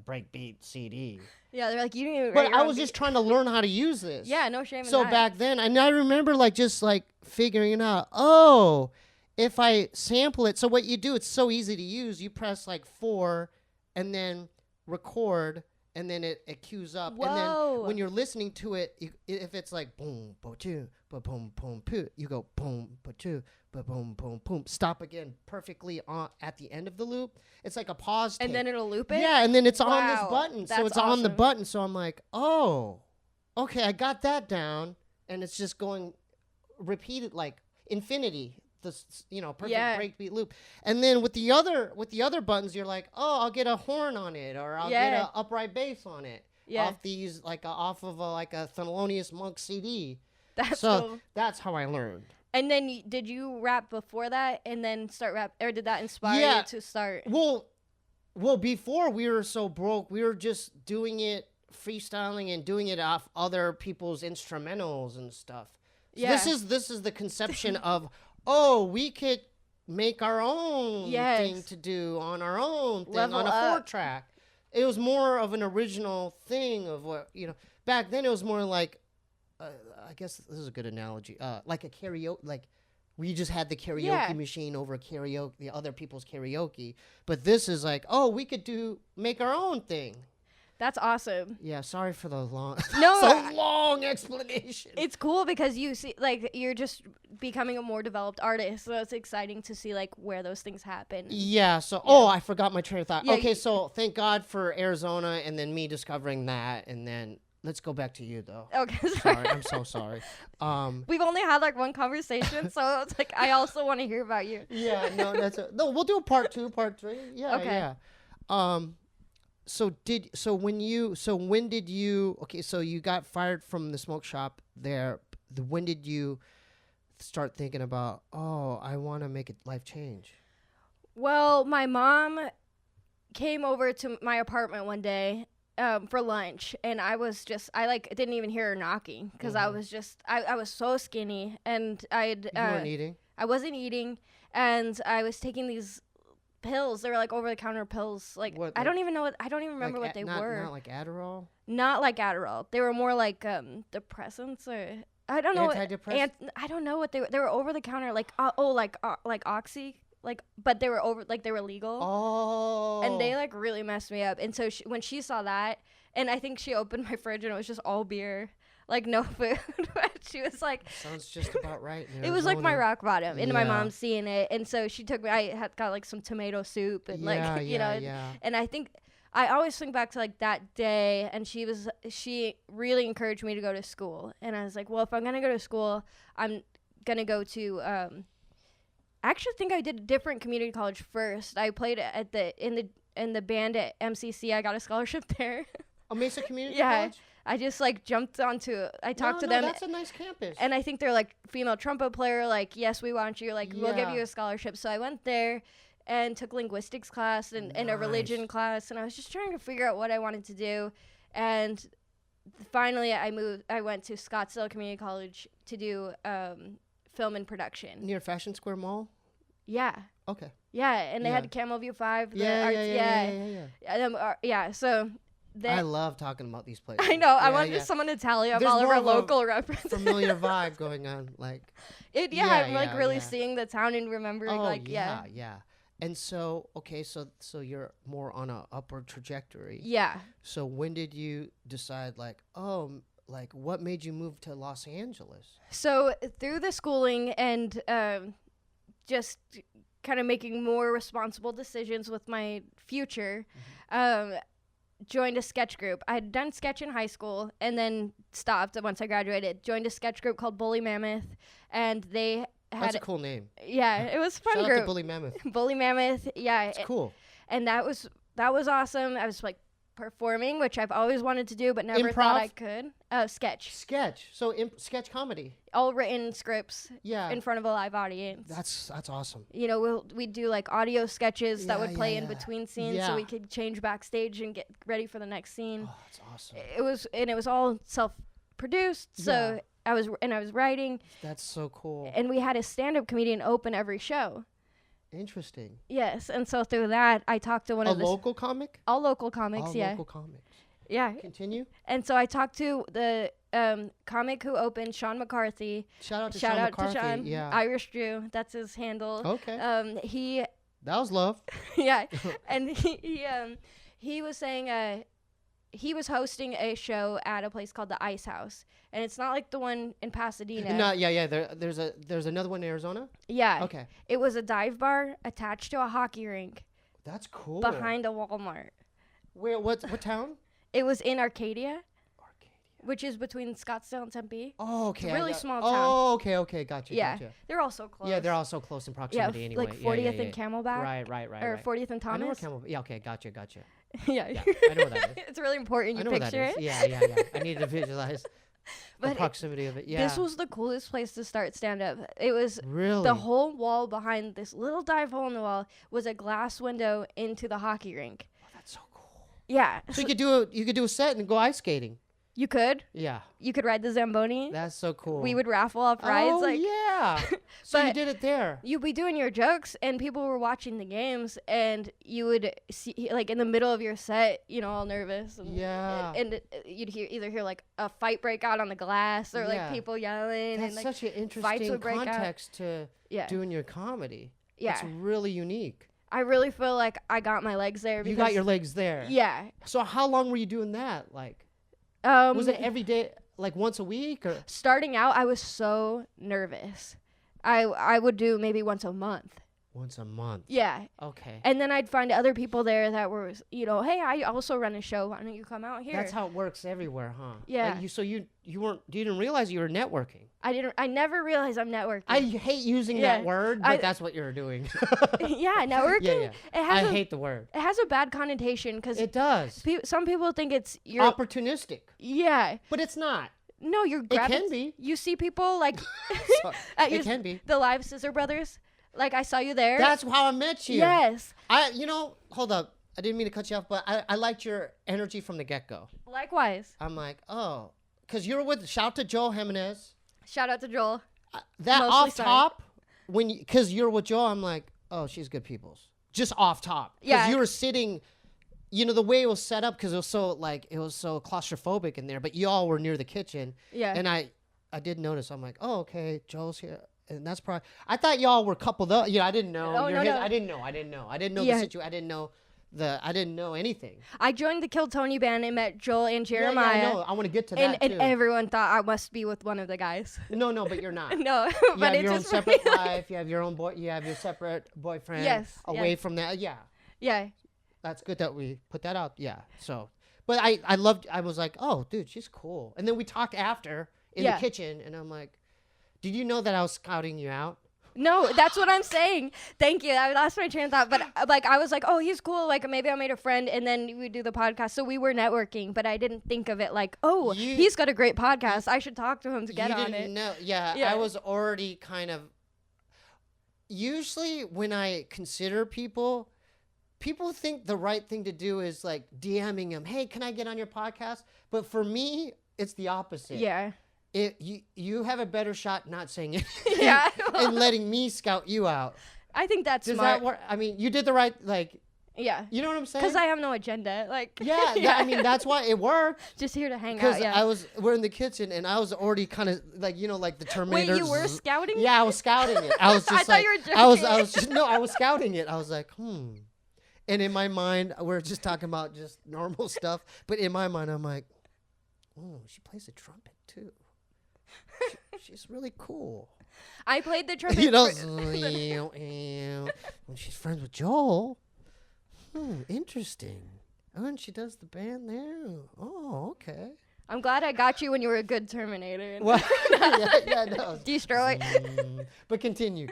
breakbeat CD. Yeah, they're like, you didn't even write But your I own was beat. just trying to learn how to use this. Yeah, no shame in So that. back then, and I remember like just like figuring it out. Oh, if I sample it, so what you do, it's so easy to use. You press like 4 and then record, and then it cues up. And then Whoa. when you're listening to it, if it's like boom, bo two, ba boom, boom, poo, you go boom, ba two, ba boom, boom, boom. Stop again perfectly at the end of the loop. It's like a pause tape. And then it'll loop it? Yeah, and then it's on this Wow, button. So that's it's on the awesome. button. So I'm like, oh, okay, I got that down. And it's just going repeated like infinity. This perfect Yeah. breakbeat loop. And then with the other buttons, you're like, oh, I'll get a horn on it, or I'll get Yeah. an upright bass on it. Yeah. Off these off of a Thelonious Monk CD. That's So cool. that's how I learned. And then did you rap before that and then start rap, or did that inspire Yeah. you to start? Well, before we were so broke, we were just doing it freestyling and doing it off other people's instrumentals and stuff. So Yeah. this is the conception of, oh, we could make our own Yes. thing to do on our own thing Level on a up. 4-track. It was more of an original thing of what, back then it was more like, I guess this is a good analogy, like a karaoke, like we just had the karaoke Yeah. machine over the other people's karaoke. But this is like, oh, we could make our own thing. That's awesome. Yeah, sorry for the long, No, long explanation. it's cool because you see, like, you're just becoming a more developed artist. So it's exciting to see, like, where those things happen. Yeah, so, oh, I forgot my train of thought. Yeah, Okay, so thank God for Arizona and then me discovering that. And then let's go back to you, though. Okay, Sorry, I'm so sorry. We've only had like one conversation, so it's like I also want to hear about you. Yeah, no, no, we'll do a part 2, part 3. Yeah, Okay. yeah. When did you, okay, so you got fired from the smoke shop there. When did you start thinking about, oh, I want to make a life change? Well, my mom came over to my apartment one day for lunch, and I didn't even hear her knocking because I was so skinny, and You weren't eating? I wasn't eating, and I was taking these pills. They were like over-the-counter pills. Like, What, I don't even remember what they not, were. Not like Adderall? Not like Adderall. They were more like depressants, or I don't know. Antidepressants? I don't know what they were. They were over the counter, like like Oxy, but they were they were legal. Oh. And they like really messed me up. And so when she saw that, and I think she opened my fridge and it was just all beer, like no food. She was like, Sounds just about right. in it was like my Arizona. rock bottom. And my Yeah. mom seeing it, and so she took me. I had got like some tomato soup and Yeah, like you know. yeah. And I think I always think back to like that day, and she really encouraged me to go to school. And I was like, well, if I'm gonna go to school, I'm gonna go to. I actually think I did a different community college first. I played in the band at MCC. I got a scholarship there. Oh, Mesa Community Yeah. College? I just like jumped onto. I talked to No, them. that's a nice campus. And I think they're like female trumpet player, like, yes, we want you, like, we'll give Yeah. you a scholarship. So I went there and took linguistics class and a religion Nice. class, and I was just trying to figure out what I wanted to do. And finally I went to Scottsdale Community College to do film and production. Near Fashion Square Mall? Yeah. Okay. Yeah, and they Yeah. had Camel View 5. the Yeah, arts, yeah. So I love talking about these places. I know. I Yeah, wanted yeah. someone to tally up There's all of more our of a local references. Familiar vibe going on, like. Yeah, Yeah, I'm like yeah, really yeah. seeing the town and remembering, Oh, like, yeah, yeah. And so, okay, so you're more on a upward trajectory. Yeah. So when did you decide, like, like what made you move to Los Angeles? So through the schooling and just kind of making more responsible decisions with my future, joined a sketch group. I had done sketch in high school and then stopped once I graduated. Joined a sketch group called Bully Mammoth, and they had That's a cool name. yeah, it was a fun Shout out group. to Bully Mammoth. Bully Mammoth, yeah, It's cool. and that was awesome. I was like performing, which I've always wanted to do, but never thought I Improv? could. Sketch, Sketch. So sketch comedy. all written scripts Yeah. in front of a live audience. That's awesome. You know, we'd do like audio sketches that Yeah, would play yeah, in yeah. between scenes, Yeah. so we could change backstage and get ready for the next scene. Oh, that's awesome. It was all self-produced, so Yeah. I was writing, That's so cool. and we had a stand-up comedian open every show. Interesting. Yes, and so through that, I talked to one A of the local comic? all local comics. All Yeah, local comics. yeah. Continue. And so I talked to the comic who opened, Sean McCarthy. Shout out to Shout Sean out McCarthy. to Sean. Yeah. Irish Drew, that's his handle. Okay. He That was love. yeah, and he was saying he was hosting a show at a place called the Ice House, and it's not like the one in Pasadena. No, yeah. There's another one in Arizona. Yeah. Okay. It was a dive bar attached to a hockey rink That's cool. behind a Walmart. Where? What town? It was in Arcadia, Arcadia. which is between Scottsdale and Tempe. Oh, okay. It's a really I got- small town. Oh, okay. Gotcha. Yeah, Gotcha. they're all so close. Yeah, they're all so close in proximity anyway. like 40th yeah. and Camelback. Right. Or 40th and I know where Thomas. Yeah, okay, gotcha. Yeah. Yeah, I know what that is. It's really important I you know what picture that it. is. Yeah. I needed to visualize the But proximity of it. Yeah. this was the coolest place to start stand-up. It was really the whole wall behind this little dive hole in the wall was a glass window into the hockey rink. That's so cool. Yeah. So you could do a set and go ice skating. You could. Yeah. You could ride the Zamboni. That's so cool. We would raffle off rides. Oh, like, yeah. So you But did it there. you'd be doing your jokes, and people were watching the games, and you would see, like, in the middle of your set, you know, all nervous. And, Yeah. And you'd either hear, like, a fight break out on the glass or, Yeah. like, people yelling. That's and, like, such an fights interesting would break out. context to Yeah. doing your comedy. Yeah. It's really unique. I really feel like I got my legs there. Because, You got your legs there. Yeah. So how long were you doing that? Like, was it every day, like once a week, or? Starting out, I was so nervous. I would do maybe once a month. Once a month. Yeah. Okay. And then I'd find other people there that were, you know, hey, I also run a show. Why don't you come out here? That's how it works everywhere, huh? Yeah. Like you didn't realize you were networking. I never realized I'm networking. I hate using Yeah. that word, but that's what you're doing. Yeah, networking. Yeah. It has I hate the word. it has a bad connotation because It does. some people think it's you're Opportunistic, yeah. but it's not. No, you're It grabbing. can be. You see people like So, at it can be. the live Scissor Brothers. Like I saw you there. That's how I met you. Yes. Hold up. I didn't mean to cut you off, but I liked your energy from the get-go. Likewise. I'm like, oh, because you were with, shout to Joel Jimenez. Shout out to Joel. That Mostly off sorry. top, because you're with Joel, I'm like, oh, she's good people's. Just off top. Because Yeah. you were sitting, the way it was set up, because it was so claustrophobic in there, but you all were near the kitchen. Yeah. And I did notice, I'm like, oh, okay, Joel's here. And that's probably, I thought y'all were coupled up. I didn't know. Oh, no. I didn't know. I didn't know Yeah. the situation. I didn't know anything. I joined the Kill Tony band and met Joel and Jeremiah. Yeah, I know. I want to get to that And too. everyone thought I must be with one of the guys. No, but you're not. No, You but have it's your own just separate funny. life. You have your own boy. You have your separate boyfriend. Yes, Away yes. from that. Yeah. Yeah. That's good that we put that out. Yeah. So, but I was like, oh, dude, she's cool. And then we talked after in Yeah. the kitchen, and I'm like, did you know that I was scouting you out? No, that's what I'm saying. Thank you. I lost my train of thought, but like I was like, oh, he's cool. Like maybe I made a friend, and then we do the podcast. So we were networking, but I didn't think of it like, oh, he's got a great podcast. I should talk to him to get you on didn't it. know. Yeah, Yeah. I was already kind of. Usually, when I consider people think the right thing to do is like DMing them. Hey, can I get on your podcast? But for me, it's the opposite. Yeah. You have a better shot not saying anything Yeah. and letting me scout you out. I think that's Does smart. that work? I mean, you did the right, like, Yeah. you know what I'm saying? Because I have no agenda. Like. yeah, I mean, that's why it worked. Just here to hang Because out. Yeah. we're in the kitchen and I was already kind of like, like the Terminator. Wait, you were scouting? Yeah, I was scouting it. I was just I thought you were I was joking. just, I was scouting it. I was like, And in my mind, we're just talking about just normal stuff. But in my mind, I'm like, oh, she plays the trumpet too. She's really cool. I played the trumpet. You know, for- when she's friends with Joel. Interesting. Oh, and she does the band there. Oh, okay. I'm glad I got you when you were a good Terminator. And Well, yeah, no. Destroy. But continue.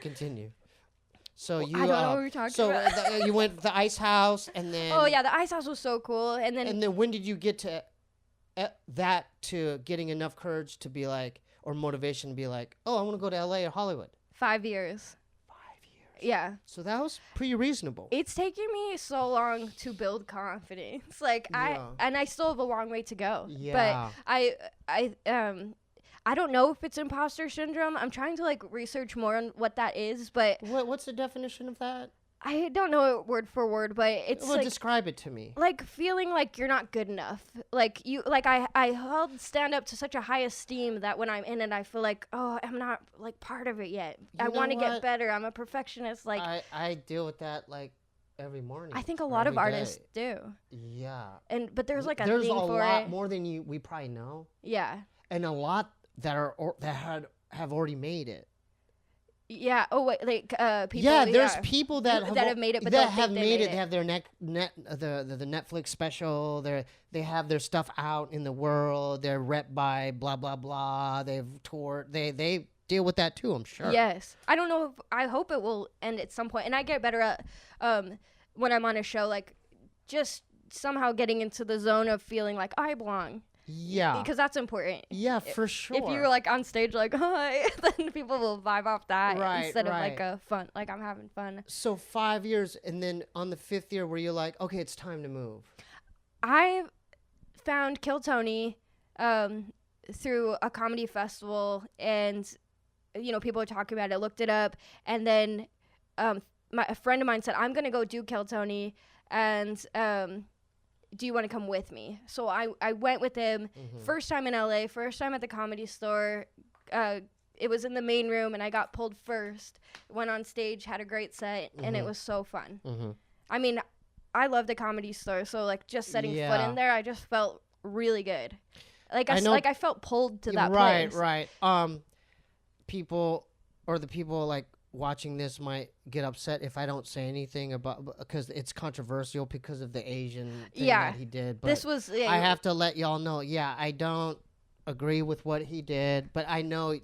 So you. I don't know what we're talking so about. you went to the ice house, and then. Oh yeah, the ice house was so cool. And then when did you get to that to getting enough courage to be like, or motivation to be like, oh, I want to go to LA or Hollywood? 5 years. 5 years. Yeah. So that was pretty reasonable. It's taken me so long to build confidence. Like Yeah. I still have a long way to go. Yeah. But I don't know if it's imposter syndrome. I'm trying to like research more on what that is, but What's the definition of that? I don't know it word for word, but it's Well, like describe it to me. like feeling like you're not good enough. Like I held stand up to such a high esteem that when I'm in it I feel like, oh, I'm not like part of it yet. I know want to what? get better. I'm a perfectionist. Like I deal with that like every morning. I think a or lot of every artists day. do. Yeah. But there's like a There's thing a for lot it. more than we probably know, Yeah. and a lot that have already made it. Yeah. Oh wait, like people. Yeah, there's people that have made it, but that don't have think they made made it. They have their the Netflix special. They have their stuff out in the world. They're rep by blah blah blah. They've toured. They deal with that too. I'm sure. Yes. I don't know. I hope it will end at some point, and I get better at when I'm on a show, like just somehow getting into the zone of feeling like I belong. Yeah. Because that's important. Yeah, for sure. If you're like on stage like hi, then people will vibe off that Right, instead of like right. a fun, like I'm having fun. So 5 years, and then on the 5th year, were you like, okay, it's time to move? I found Kill Tony through a comedy festival, and people were talking about it. I looked it up, and then a friend of mine said, I'm gonna go do Kill Tony, and do you want to come with me? So I went with him. First time in LA, first time at the Comedy Store. It was in the main room, and I got pulled first. Went on stage, had a great set, and it was so fun. I mean, I love the Comedy Store, so like just setting foot in there, I just felt really good. Like I felt pulled to that place. Right. People like watching this might get upset if I don't say anything about, because it's controversial because of the Asian thing that he did. But this was. I have to let y'all know. Yeah, I don't agree with what he did, but I know,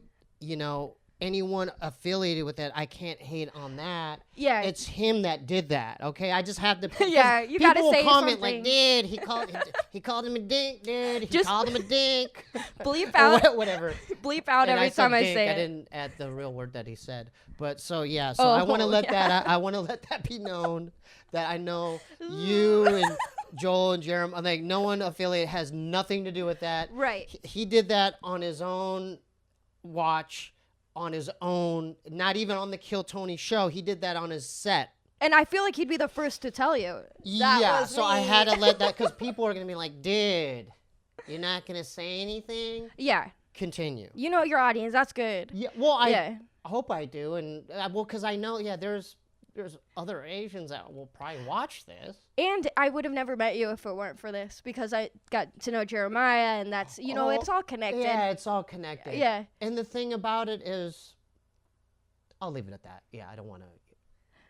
anyone affiliated with that, I can't hate on that. Yeah, it's him that did that. Okay, I just have to. Yeah, you gotta say comment something. Like, dude, he called him a dink, dude. He called him a dink. Bleep out whatever. Bleep out every time I say it. I didn't add the real word that he said, but so yeah. So I want to let that. I want to let that be known that I know you and Joel and Jeremy. I'm like, no one affiliate has nothing to do with that. Right. He did that on his own watch. On his own, not even on the Kill Tony show. He did that on his set. And I feel like he'd be the first to tell you. So I had to let that, because people are going to be like, dude, you're not going to say anything? Yeah. Continue. You know your audience. That's good. Yeah. Well, I hope I do. And because I know, there's other Asians that will probably watch this. And I would have never met you if it weren't for this, because I got to know Jeremiah, and that's, it's all connected. Yeah, it's all connected. Yeah. And the thing about it is, I'll leave it at that. Yeah, I don't want to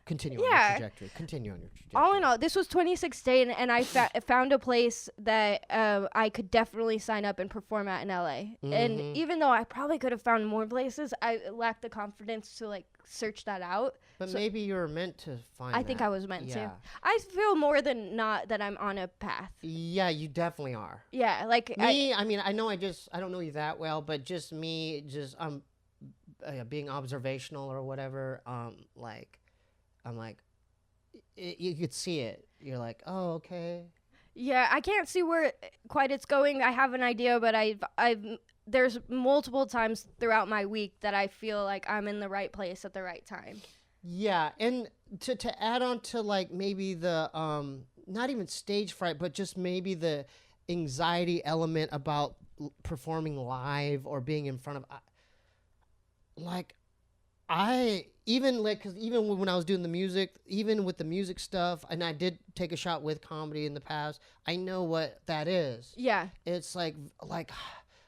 continue on your trajectory. Continue on your trajectory. All in all, this was 2016, and I found a place that I could definitely sign up and perform at in LA. And even though I probably could have found more places, I lacked the confidence to search that out. But maybe you were meant to find I think I was meant to. I feel more than not that I'm on a path. Yeah, you definitely are. Yeah, me. I mean, I know I don't know you that well, but just me, being observational or whatever. I'm like, you could see it. You're like, oh, okay. Yeah, I can't see where quite it's going. I have an idea, but there's multiple times throughout my week that I feel like I'm in the right place at the right time. Yeah, and to add on to maybe the not even stage fright, but just maybe the anxiety element about performing live or being in front of, because even when I was doing the music, even with the music stuff, and I did take a shot with comedy in the past, I know what that is. Yeah. It's like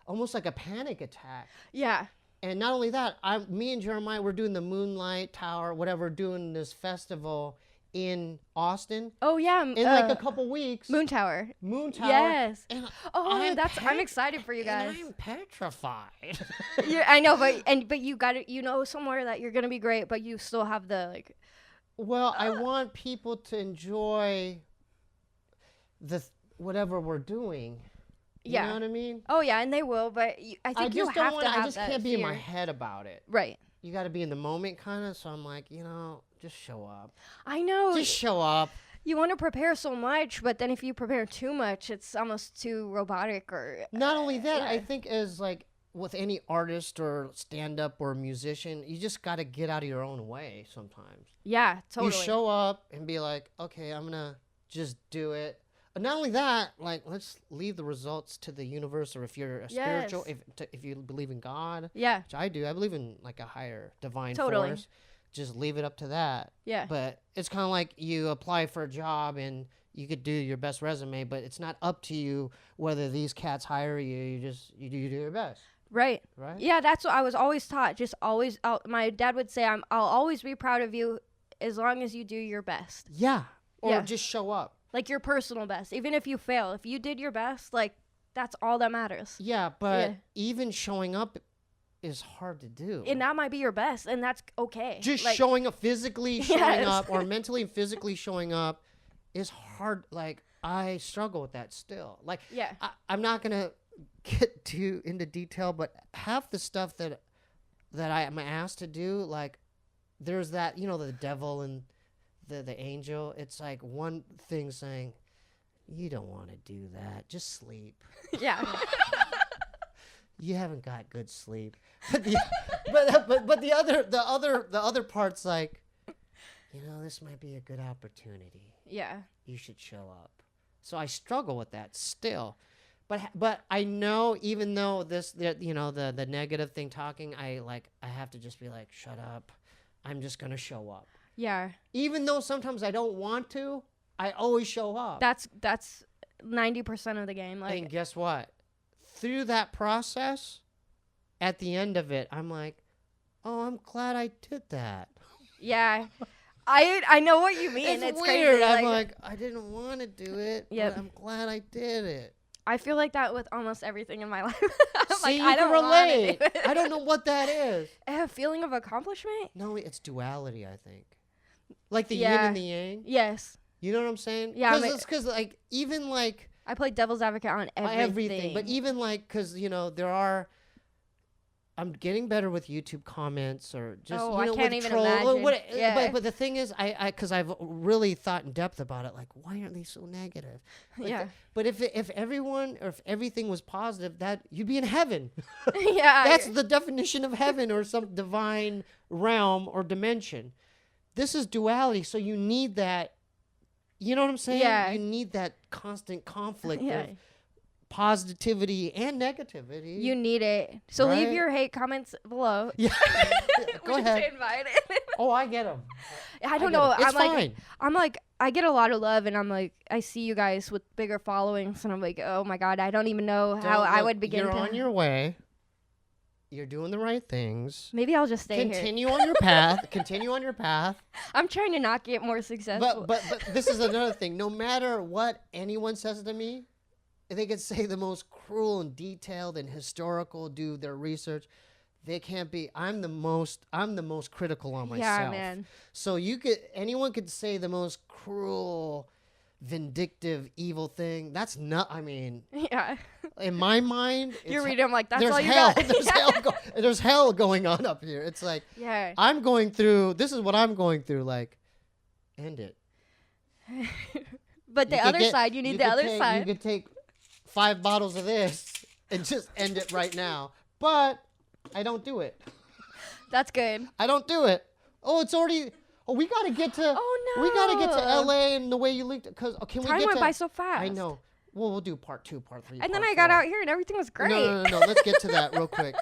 almost like a panic attack. Yeah. And not only that, me and Jeremiah were doing the Moonlight Tower, whatever, doing this festival in Austin. Oh yeah, in a couple weeks. Moon Tower. Yes. And I'm excited for you guys. And I'm petrified. I know, but you got it. Somewhere that you're gonna be great, but you still have the Well, I want people to enjoy whatever we're doing. You know what I mean? Oh yeah, and they will, but I think you have to have I just can't be in my head about it. Right. You got to be in the moment, kind of. So I'm like, just show up. I know. Just show up. You want to prepare so much, but then if you prepare too much, it's almost too robotic. Or not only that, I think as with any artist or stand-up or musician, you just got to get out of your own way sometimes. Yeah, totally. You show up and be like, okay, I'm gonna just do it. Not only that, let's leave the results to the universe, or if you're a spiritual, if you believe in God, which I do, I believe in a higher divine force. Just leave it up to that. Yeah. But it's kind of like you apply for a job and you could do your best resume, but it's not up to you whether these cats hire you. You do your best. Right. Right. Yeah, that's what I was always taught. Just always, my dad would say, I'll always be proud of you as long as you do your best. Yeah. Or just show up. Your personal best. Even if you fail, if you did your best, that's all that matters. Yeah, but even showing up is hard to do. And that might be your best, and that's okay. Just showing up, physically showing up, or mentally and physically showing up is hard. I struggle with that still. I'm not going to get too into detail, but half the stuff that I am asked to do, there's that, the devil and the angel, it's one thing saying, you don't want to do that, just sleep. Yeah. you haven't got good sleep. But the other part's like, this might be a good opportunity. Yeah. You should show up. So I struggle with that still. But I know, even though the negative thing talking, I have to just be like, shut up. I'm just going to show up. Yeah. Even though sometimes I don't want to, I always show up. That's 90% of the game. Like, and guess what? Through that process, at the end of it, I'm like, oh, I'm glad I did that. Yeah. I know what you mean. It's weird. crazy. I'm like, I didn't want to do it, Yep. but I'm glad I did it. I feel like that with almost everything in my life. I'm See, like, I don't relate. want to do it. I don't know what that is. A feeling of accomplishment? No, it's duality, I think. Like the yin and the yang. Yes. You know what I'm saying? Yeah. Because even like I play devil's advocate on everything. But even like, because I'm getting better with YouTube comments or just I can't with even troll. imagine. Yeah. But the thing is, because I've really thought in depth about it, like, why aren't they so negative? Yeah. But if everything was positive, that you'd be in heaven. Yeah. That's the definition of heaven or some divine realm or dimension. This is duality, so you need that. You know what I'm saying? Yeah. You need that constant conflict Yeah. of positivity and negativity. You need it. So leave Right? your hate comments below. Yeah. Go We should ahead. stay invited. Oh, I get them. I don't know. It's I'm fine. like, I get a lot of love, and I'm like, I see you guys with bigger followings, and I'm like, oh my God, I don't even know how I would begin You're to. on your way. You're doing the right things. Maybe I'll just stay here. Continue on your path. Continue on your path. I'm trying to not get more successful. But this is another thing. No matter what anyone says to me, they could say the most cruel and detailed and historical, do their research. They can't be. I'm the most critical on myself. Yeah, man. So anyone could say the most cruel, vindictive, evil thing. That's not. I mean, Yeah. in my mind, You're reading, I'm like, that's there's all you hell. got. There's hell going on up here. It's like Yeah. I'm going through. This is what I'm going through. Like, end it. But the other side, you need the other side. You could take 5 bottles of this and just end it right now. But I don't do it. That's good. I don't do it. Oh, it's already. Oh, we gotta get to. Oh, no. We gotta get to LA and the way you linked it. Cause can Time we get went to? by so fast. I know. Well, we'll do part 2, part 3. And then part I got 4. out here and everything was great. No. Let's get to that real quick.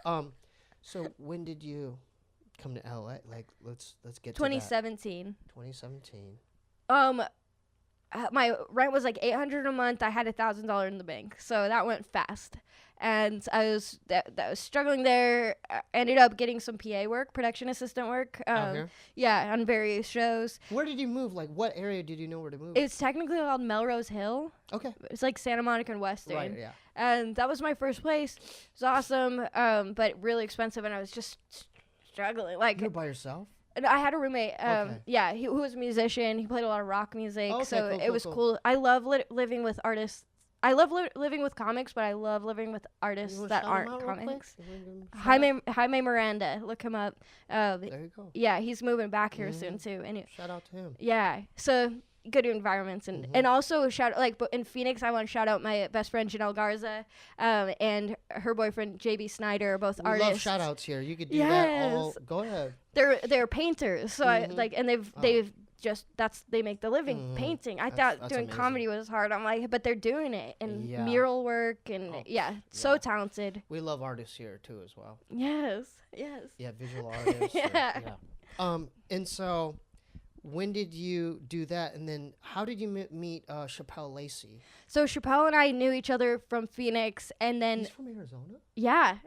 So when did you come to LA? Like, let's get to that. 2017. 2017. My rent was like $800 a month. I had $1,000 in the bank, so that went fast. And I was struggling there. Ended up getting some PA work, production assistant work. Out here? Yeah, on various shows. Where did you move? Like, what area did you know where to move? It's technically called Melrose Hill. Okay. It's like Santa Monica and Weston. Right. Yeah. And that was my first place. It was awesome, but really expensive, and I was just struggling. Like, You're by yourself? and I had a roommate. Okay. Yeah, who was a musician. He played a lot of rock music, Okay, so cool, it was cool. cool. I love living with artists. I love living with comics, but I love living with artists You wanna that shout 'em aren't out real quick? comics. You wanna give 'em a shout out? Jaime Miranda, look him up. There you go. Yeah, he's moving back here soon too. And Shout out to him. yeah, so good environments and also but in Phoenix, I want to shout out my best friend Janelle Garza, and her boyfriend JB Snyder, both We artists. love shout outs here. You could do that all. Yes. Go ahead. They're painters, so I like, and they've just they make the living painting. I thought That's doing amazing. comedy was hard. I'm like, but they're doing it, and Yeah. mural work, and so talented. We love artists here too as well. Yes. Yeah, visual artists. Yeah. And so, when did you do that? And then, how did you meet Chappelle Lacey? So Chappelle and I knew each other from Phoenix, and then He's from Arizona. yeah.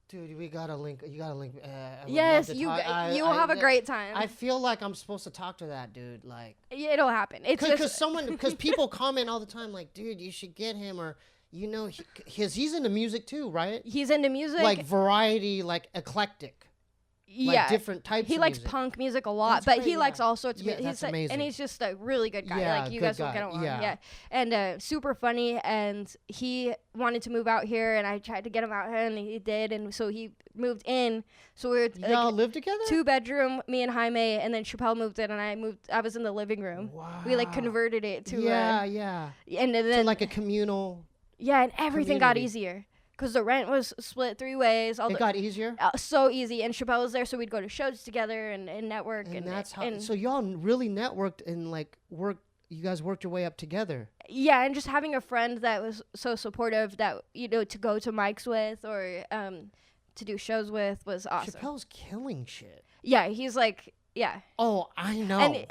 Dude, we gotta link. You gotta link. I would Yes, love to you talk- you will have a great time. I feel like I'm supposed to talk to that dude, like, It'll happen. It's just because people comment all the time, like, dude, you should get him, or he's into music too, right? he's into music. Like variety, like eclectic, like different types. He of likes music. punk music a lot, That's but great, he yeah. likes all sorts of Yeah, music. that's And amazing. he's just a really good guy. Yeah, Like, you good guys will guy. get along. Yeah. And super funny. And he wanted to move out here, and I tried to get him out here, and he did. And so he moved in. So we were Y'all live together? 2-bedroom, me and Jaime, and then Chappelle moved in, and I was in the living room. Wow. We like converted it to yeah. and then So like a communal. yeah, and everything got community. easier. because the rent was split 3 ways. It got easier. So easy, and Chappelle was there, so we'd go to shows together and network, And that's how. So y'all really networked and like worked. You guys worked your way up together. Yeah, and just having a friend that was so supportive that to go to mics with or to do shows with was awesome. Chappelle's killing shit. Yeah, he's like, yeah. Oh, I know. And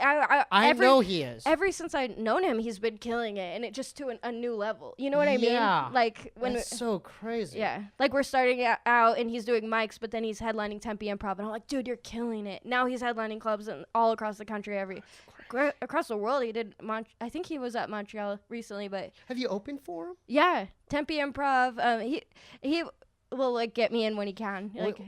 I know he is. Ever since I've known him, he's been killing it, and it just to a new level. You know what I mean? Yeah. Like when That's so crazy. yeah, like we're starting out, and he's doing mics, but then he's headlining Tempe Improv, and I'm like, dude, you're killing it. Now he's headlining clubs all across the country, across the world. He did. I think he was at Montreal recently, but Have you opened for him? yeah, Tempe Improv. He will like get me in when he can. Like,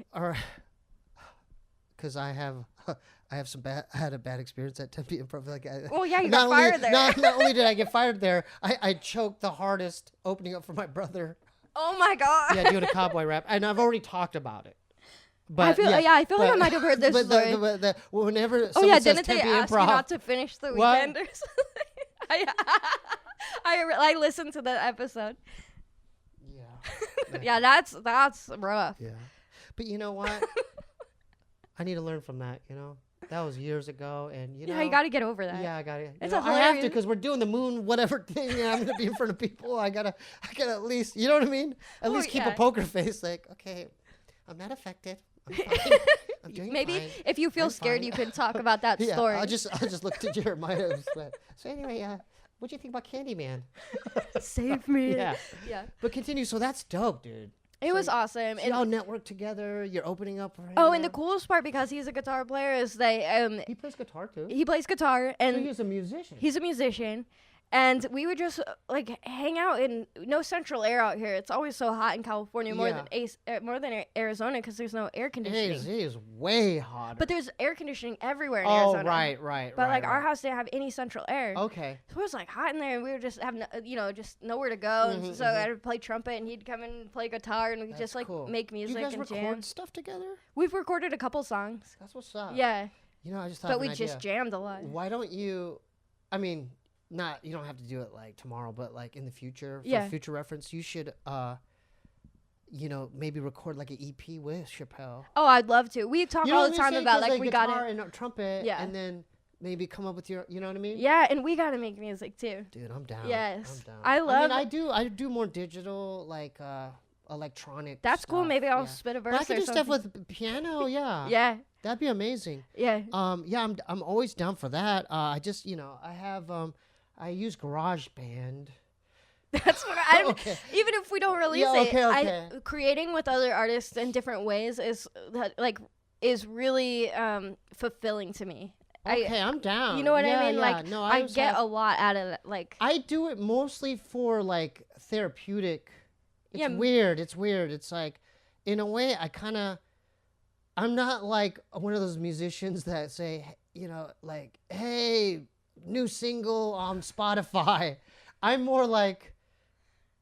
Because I had a bad experience at Tempe Improv. Like, well, yeah, you got fired there. Not only did I get fired there, I choked the hardest opening up for my brother. Oh my god. Yeah, doing a cowboy rap, and I've already talked about it. But I feel like I might have heard this story. Whenever Oh yeah, says didn't they Tempe ask Improv, you not to finish the What? weekend or something? I listened to the episode. Yeah. Yeah, that's rough. Yeah. But you know what? I need to learn from that, That was years ago, and Yeah, you got to get over that. Yeah, I got it. It's I have to hilarious. because we're doing the moon whatever thing, and I'm gonna be in front of people. I gotta at least, you know what I mean? At least keep a poker face, like, okay, I'm not affected. I'm fine. I'm doing Maybe fine. if you feel I'm scared, fine. you could talk about that Yeah, story. I'll just look to Jeremiah. So anyway, what do you think about Candyman? Save me. Yeah. Yeah. But continue. So that's dope, dude. It was awesome. So y'all network together. You're opening up. Right Oh, now. and the coolest part, because he's a guitar player, is He plays guitar too. he plays guitar, and So he's a musician. he's a musician. And we would just like hang out in no central air out here. It's always so hot in California, more than Arizona, because there's no air conditioning. It is way hotter. But there's air conditioning everywhere in oh, Arizona. right. But like our house didn't have any central air. Okay. So it was like hot in there, and we were just having, just nowhere to go. And so I would play trumpet, and he'd come in and play guitar, and we That's just like cool. make music Do you guys and record jam. stuff together? We've recorded a couple songs. That's what's up. Yeah, I just thought but of we an just idea. jammed a lot. Why don't you? I mean, you don't have to do it like tomorrow, but like in the future, for future reference, you should, maybe record like an EP with Chappelle. Oh, I'd love to. We talk all the time about like we guitar got it. and a trumpet, and then maybe come up with your, you know what I mean? Yeah, and we got to make music too. Dude, I'm down. Yes, I'm down. I love. I do more digital, like electronic. That's cool. stuff, Maybe I'll yeah. spit a But verse I could or do something. stuff with piano. Yeah. Yeah, That'd be amazing. yeah. I'm always down for that. I just, I have, I use GarageBand. That's what I'm. Okay. Even if we don't release Yeah, it, okay. creating with other artists in different ways is really fulfilling to me. Okay, I'm down. You know what I Yeah, mean? yeah. Like, no, I just get have- a lot out of it. Like, I do it mostly for like therapeutic. It's Yeah. weird. It's like, in a way, I'm not like one of those musicians that say, like, hey, new single on Spotify. I'm more like,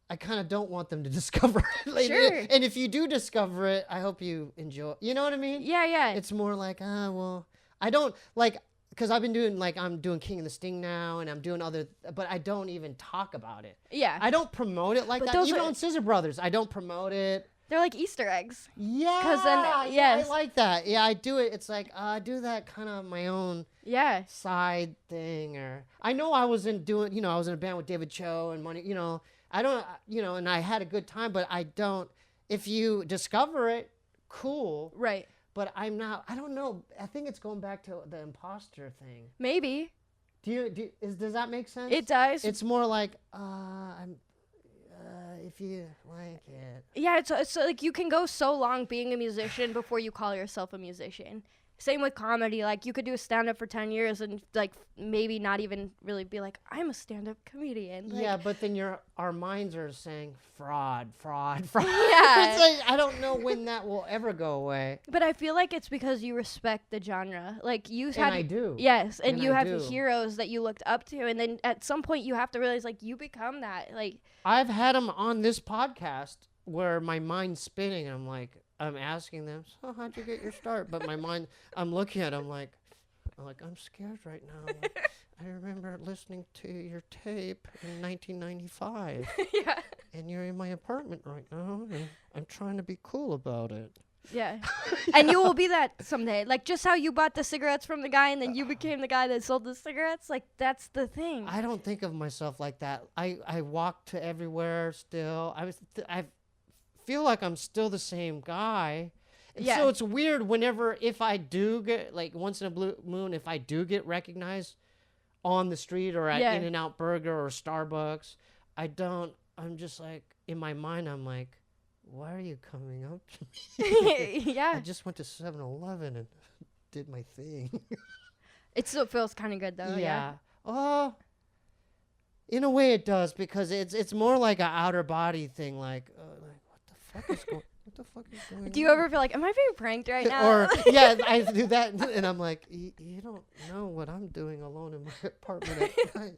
I kind of don't want them to discover it. Like, Sure. And if you do discover it, I hope you enjoy. You know what I mean? yeah. It's more like, I don't like, because I've been doing I'm doing King and the Sting now, and I'm doing but I don't even talk about it. Yeah. I don't promote it like But that. those Even are- on Scissor Brothers, I don't promote it. They're like Easter eggs. Yeah. 'Cause then, yeah, yes. I like that. Yeah, I do it. It's like, I do that kind of my own Yeah. side thing. Or I know I was in a band with David Cho and Money, I don't, and I had a good time, but I don't, if you discover it, cool. Right. But I don't know. I think it's going back to the imposter thing. Maybe. Does that make sense? It does. It's more like, if you like it. Yeah, it's like you can go so long being a musician before you call yourself a musician. Same with comedy. Like, you could do a stand-up for 10 years and, like, maybe not even really be like, I'm a stand-up comedian. Like, Yeah, but then our minds are saying fraud. Yeah. It's like, I don't know when that will ever go away. But I feel like it's because you respect the genre. Like, you have... I do. Yes, and And you I have do. heroes that you looked up to, and then at some point you have to realize, like, you become that. Like... I've had them on this podcast where my mind's spinning, and I'm asking them, so how'd you get your start? But my mind, I'm looking at them like, I'm scared right now. I remember listening to your tape in 1995. Yeah. and you're in my apartment right now, and I'm trying to be cool about it. Yeah. And you will be that someday. Like, just how you bought the cigarettes from the guy and then you became the guy that sold the cigarettes. Like, that's the thing. I don't think of myself like that. I walk to everywhere still. I feel like I'm still the same guy. And Yeah. so it's weird whenever, if I do get, like, once in a blue moon, if I do get recognized on the street or at Yeah. In-N-Out Burger or Starbucks, I'm just like, in my mind, I'm like, why are you coming up to me? Yeah. I just went to 7-Eleven and did my thing. It still feels kind of good, though. Yeah. Oh, in a way it does, because it's more like an outer body thing. Like what the fuck is going? What the fuck is going? Do you ever feel like, am I being pranked right now? Or yeah, I do that, and I'm like, you don't know what I'm doing alone in my apartment at night.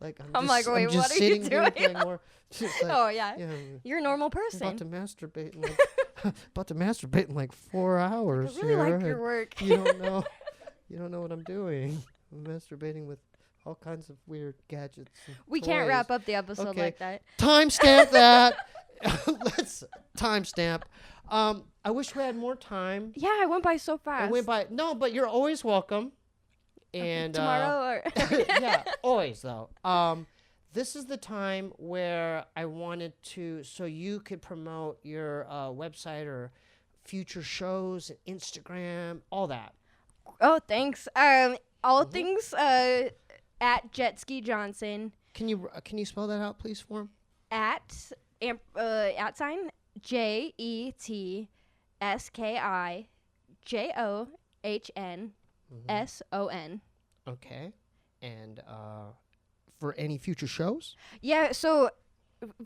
Like I'm like, wait, I'm just what are you sitting here doing? playing more. Just like, Oh, yeah. yeah, You're a normal I'm person. about to masturbate in like 4 hours. I really like here, your and work. You don't know. You don't know what I'm doing. I'm masturbating with all kinds of weird gadgets. And We can't toys. wrap up the episode Okay. like that. Timestamp that. Let's timestamp. I wish we had more time. Yeah, I went by so fast. I went by. No, but you're always welcome. And Tomorrow or yeah, always though. This is the time where I wanted to, so you could promote your website or future shows and Instagram, all that. Oh, thanks. All Mm-hmm. things at Jessie Johnson Can you spell that out, please, for him? at sign JETSKIJOHNSON. Okay. And for any future shows? Yeah, so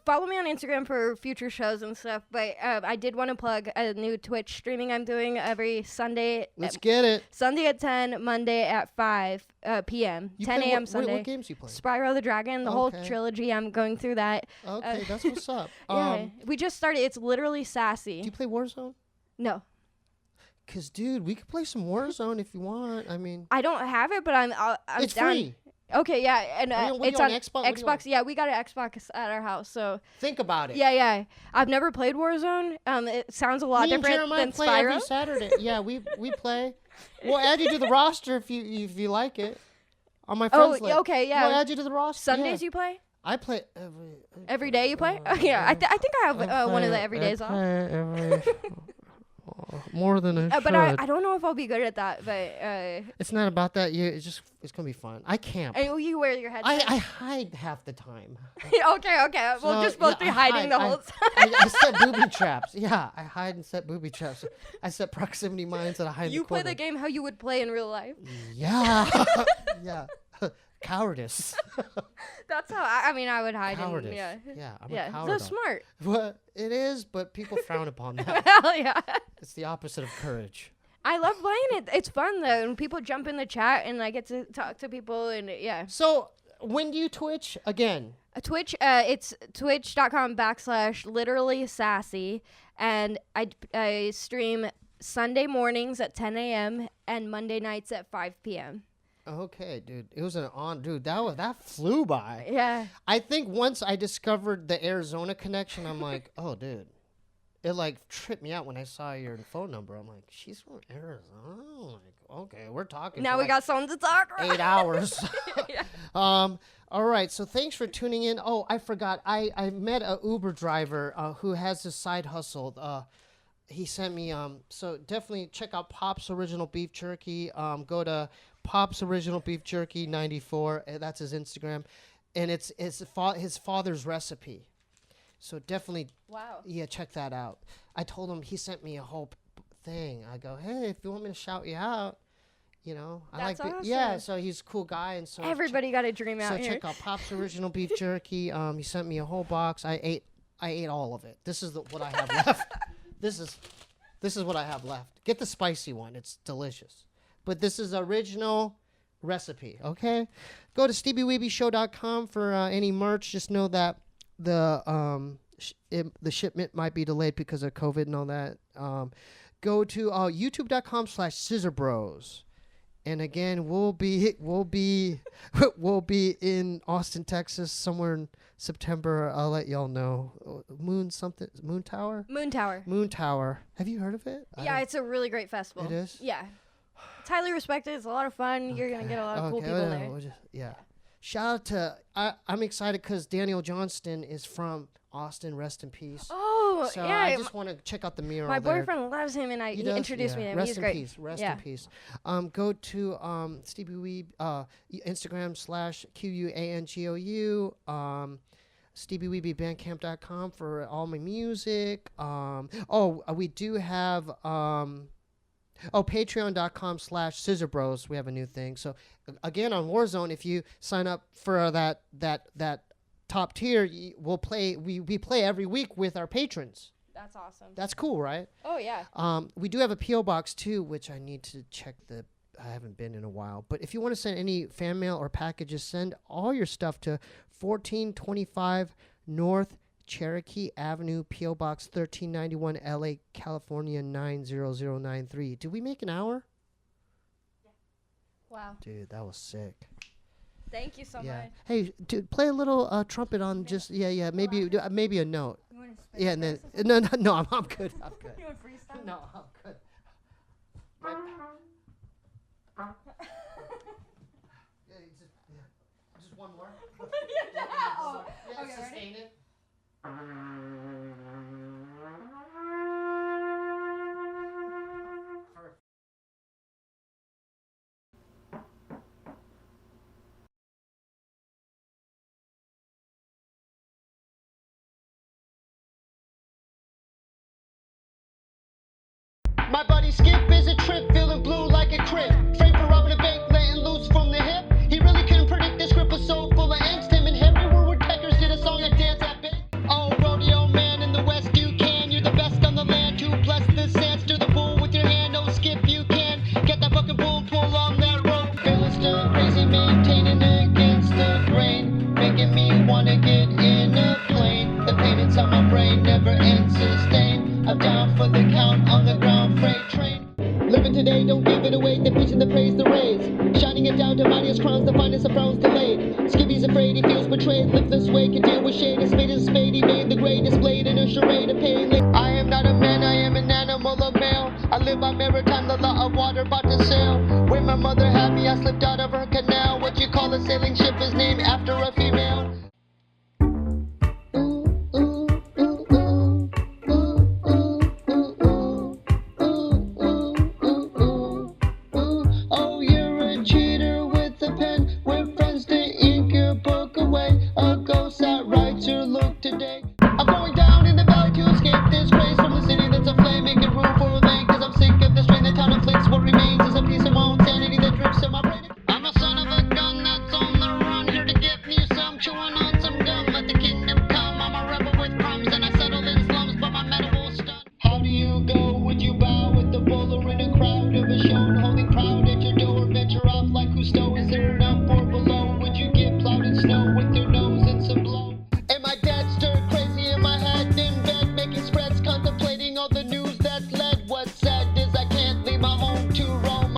follow me on Instagram for future shows and stuff. But I did want to plug a new Twitch streaming I'm doing every Sunday. Let's get it. Sunday at 10, Monday at 5 p.m. You 10 play a.m. what Sunday. games you play? Spyro the Dragon, the whole Okay. trilogy. I'm going through that. Okay, that's what's up. Yeah, we just started. It's literally Do sassy. you play Warzone? No, Cause, dude, we could play some Warzone if you want. I mean, I don't have it, but I'm it's down. free. Okay, yeah, and What are it's you on Xbox? What are you on? Xbox. Yeah, we got an Xbox at our house, so Think about it. yeah. I've never played Warzone. It sounds a lot Me and different Jeremiah than play Spyro. every Saturday. Yeah, we play. We'll add you to the roster if you like it. On my Oh, friends list. okay, yeah. We'll add you to the roster. Sundays yeah. you play? I play Every day you play? Oh, yeah, I think I have one of the everydays off. More than I should. But I don't know if I'll be good at that. But It's not about that. It's gonna be fun. I camp. you wear your headset. I hide half the time. Okay. We'll So, just both yeah, be I hiding the hide. whole time. I set booby traps. Yeah, I hide and set booby traps. I set proximity mines and I hide in You the play corner. the game how you would play in real life. Yeah. Yeah. Cowardice. That's how I would hide. Cowardice. Yeah. I'm Yeah. a coward. So smart. Well, it is, but people frown upon that. Hell yeah. It's the opposite of courage. I love playing it. It's fun though, and people jump in the chat, and I get to talk to people, and yeah. So, when do you Twitch again? Twitch, it's twitch.com/literally sassy, and I stream Sunday mornings at 10 a.m. and Monday nights at 5 p.m. Okay, dude. It was dude, that flew by. Yeah. I think once I discovered the Arizona connection, I'm like, oh, dude. It like tripped me out when I saw your phone number. I'm like, she's from Arizona? I'm like, okay, we're talking. Now for we like got something to talk about. 8 hours. Yeah. All right. So thanks for tuning in. Oh, I forgot. I met a Uber driver who has a side hustle. He sent me so definitely check out Pop's Original Beef Jerky. Go to Pop's Original Beef Jerky 94. That's his Instagram, and it's his father's recipe. So definitely, Wow. yeah, check that out. I told him, he sent me a whole thing. I go, hey, if you want me to shout you out, you know, That's yeah. awesome. So he's a cool guy, and so Everybody got a dream out so here. check out Pop's Original Beef Jerky. He sent me a whole box. I ate all of it. This is what I have left. This is what I have left. Get the spicy one. It's delicious. But this is original recipe. Okay, go to SteebeeWeebieShow.com for any merch. Just know that the shipment might be delayed because of COVID and all that. Go to YouTube.com/scissorbros And again, we'll be we'll be in Austin, Texas, somewhere in September. I'll let y'all know. Moon Tower. Moon Tower. Moon Tower. Have you heard of it? Yeah, it's a really great festival. It is? Yeah. It's highly respected. It's a lot of fun. You're going to get a lot of cool people there. We'll yeah. Shout out to, I'm excited because Daniel Johnston is from Austin, rest in peace. Oh, So yeah. I just want to check out the mural My there. boyfriend loves him, and he introduced me to him. Rest He's in great. peace. Rest in peace. Go to Steebee Weebee, Instagram /QUANGOU. Steebee Weebee Bandcamp.com for all my music. We do have Patreon.com/ScissorBros. We have a new thing. So again, on Warzone, if you sign up for that top tier, we'll play. We play every week with our patrons. That's awesome. That's cool, right? Oh yeah. We do have a PO box too, which I need to check I haven't been in a while. But if you want to send any fan mail or packages, send all your stuff to 1425 North Cherokee Avenue, PO Box 1391, LA, California 90093. Did we make an hour? Yeah. Wow. Dude, that was sick. Thank you so much. Hey, dude, play a little trumpet on just maybe a note. You want to Yeah, and then no, I'm good. I'm good. You want freestyle? No, I'm good. Just one more. Okay, sustain it. My buddy Skip is a trip, feeling blue like a crib. Framed for robbing a bank, letting loose from the hip. He really couldn't predict this script was so full of angst. Him and Henry woodpeckers did a song that danced that big. Oh, rodeo man in the West, you can. You're the best on the land to bless the sands. To the pool with your hand, oh Skip, you can. Get that fucking bull, pull on that rope. Feeling still crazy, maintaining against the grain. Making me wanna get in a plane. The pain inside my brain never ends sustained. I'm down for the count on the ground freight train. Living today, don't give it away. They're preaching the praise, the raise. Shining it down to mightiest crowns, the finest of frowns delayed. Skippy's afraid, he feels betrayed. Live this way, can deal with shade. A spade is a spade, he made the greatest blade in a charade of pain. I am not a man, I am an animal of male. I live by maritime, the law of water about to sail. When my mother had me, I slipped out of her canal. What you call a sailing ship?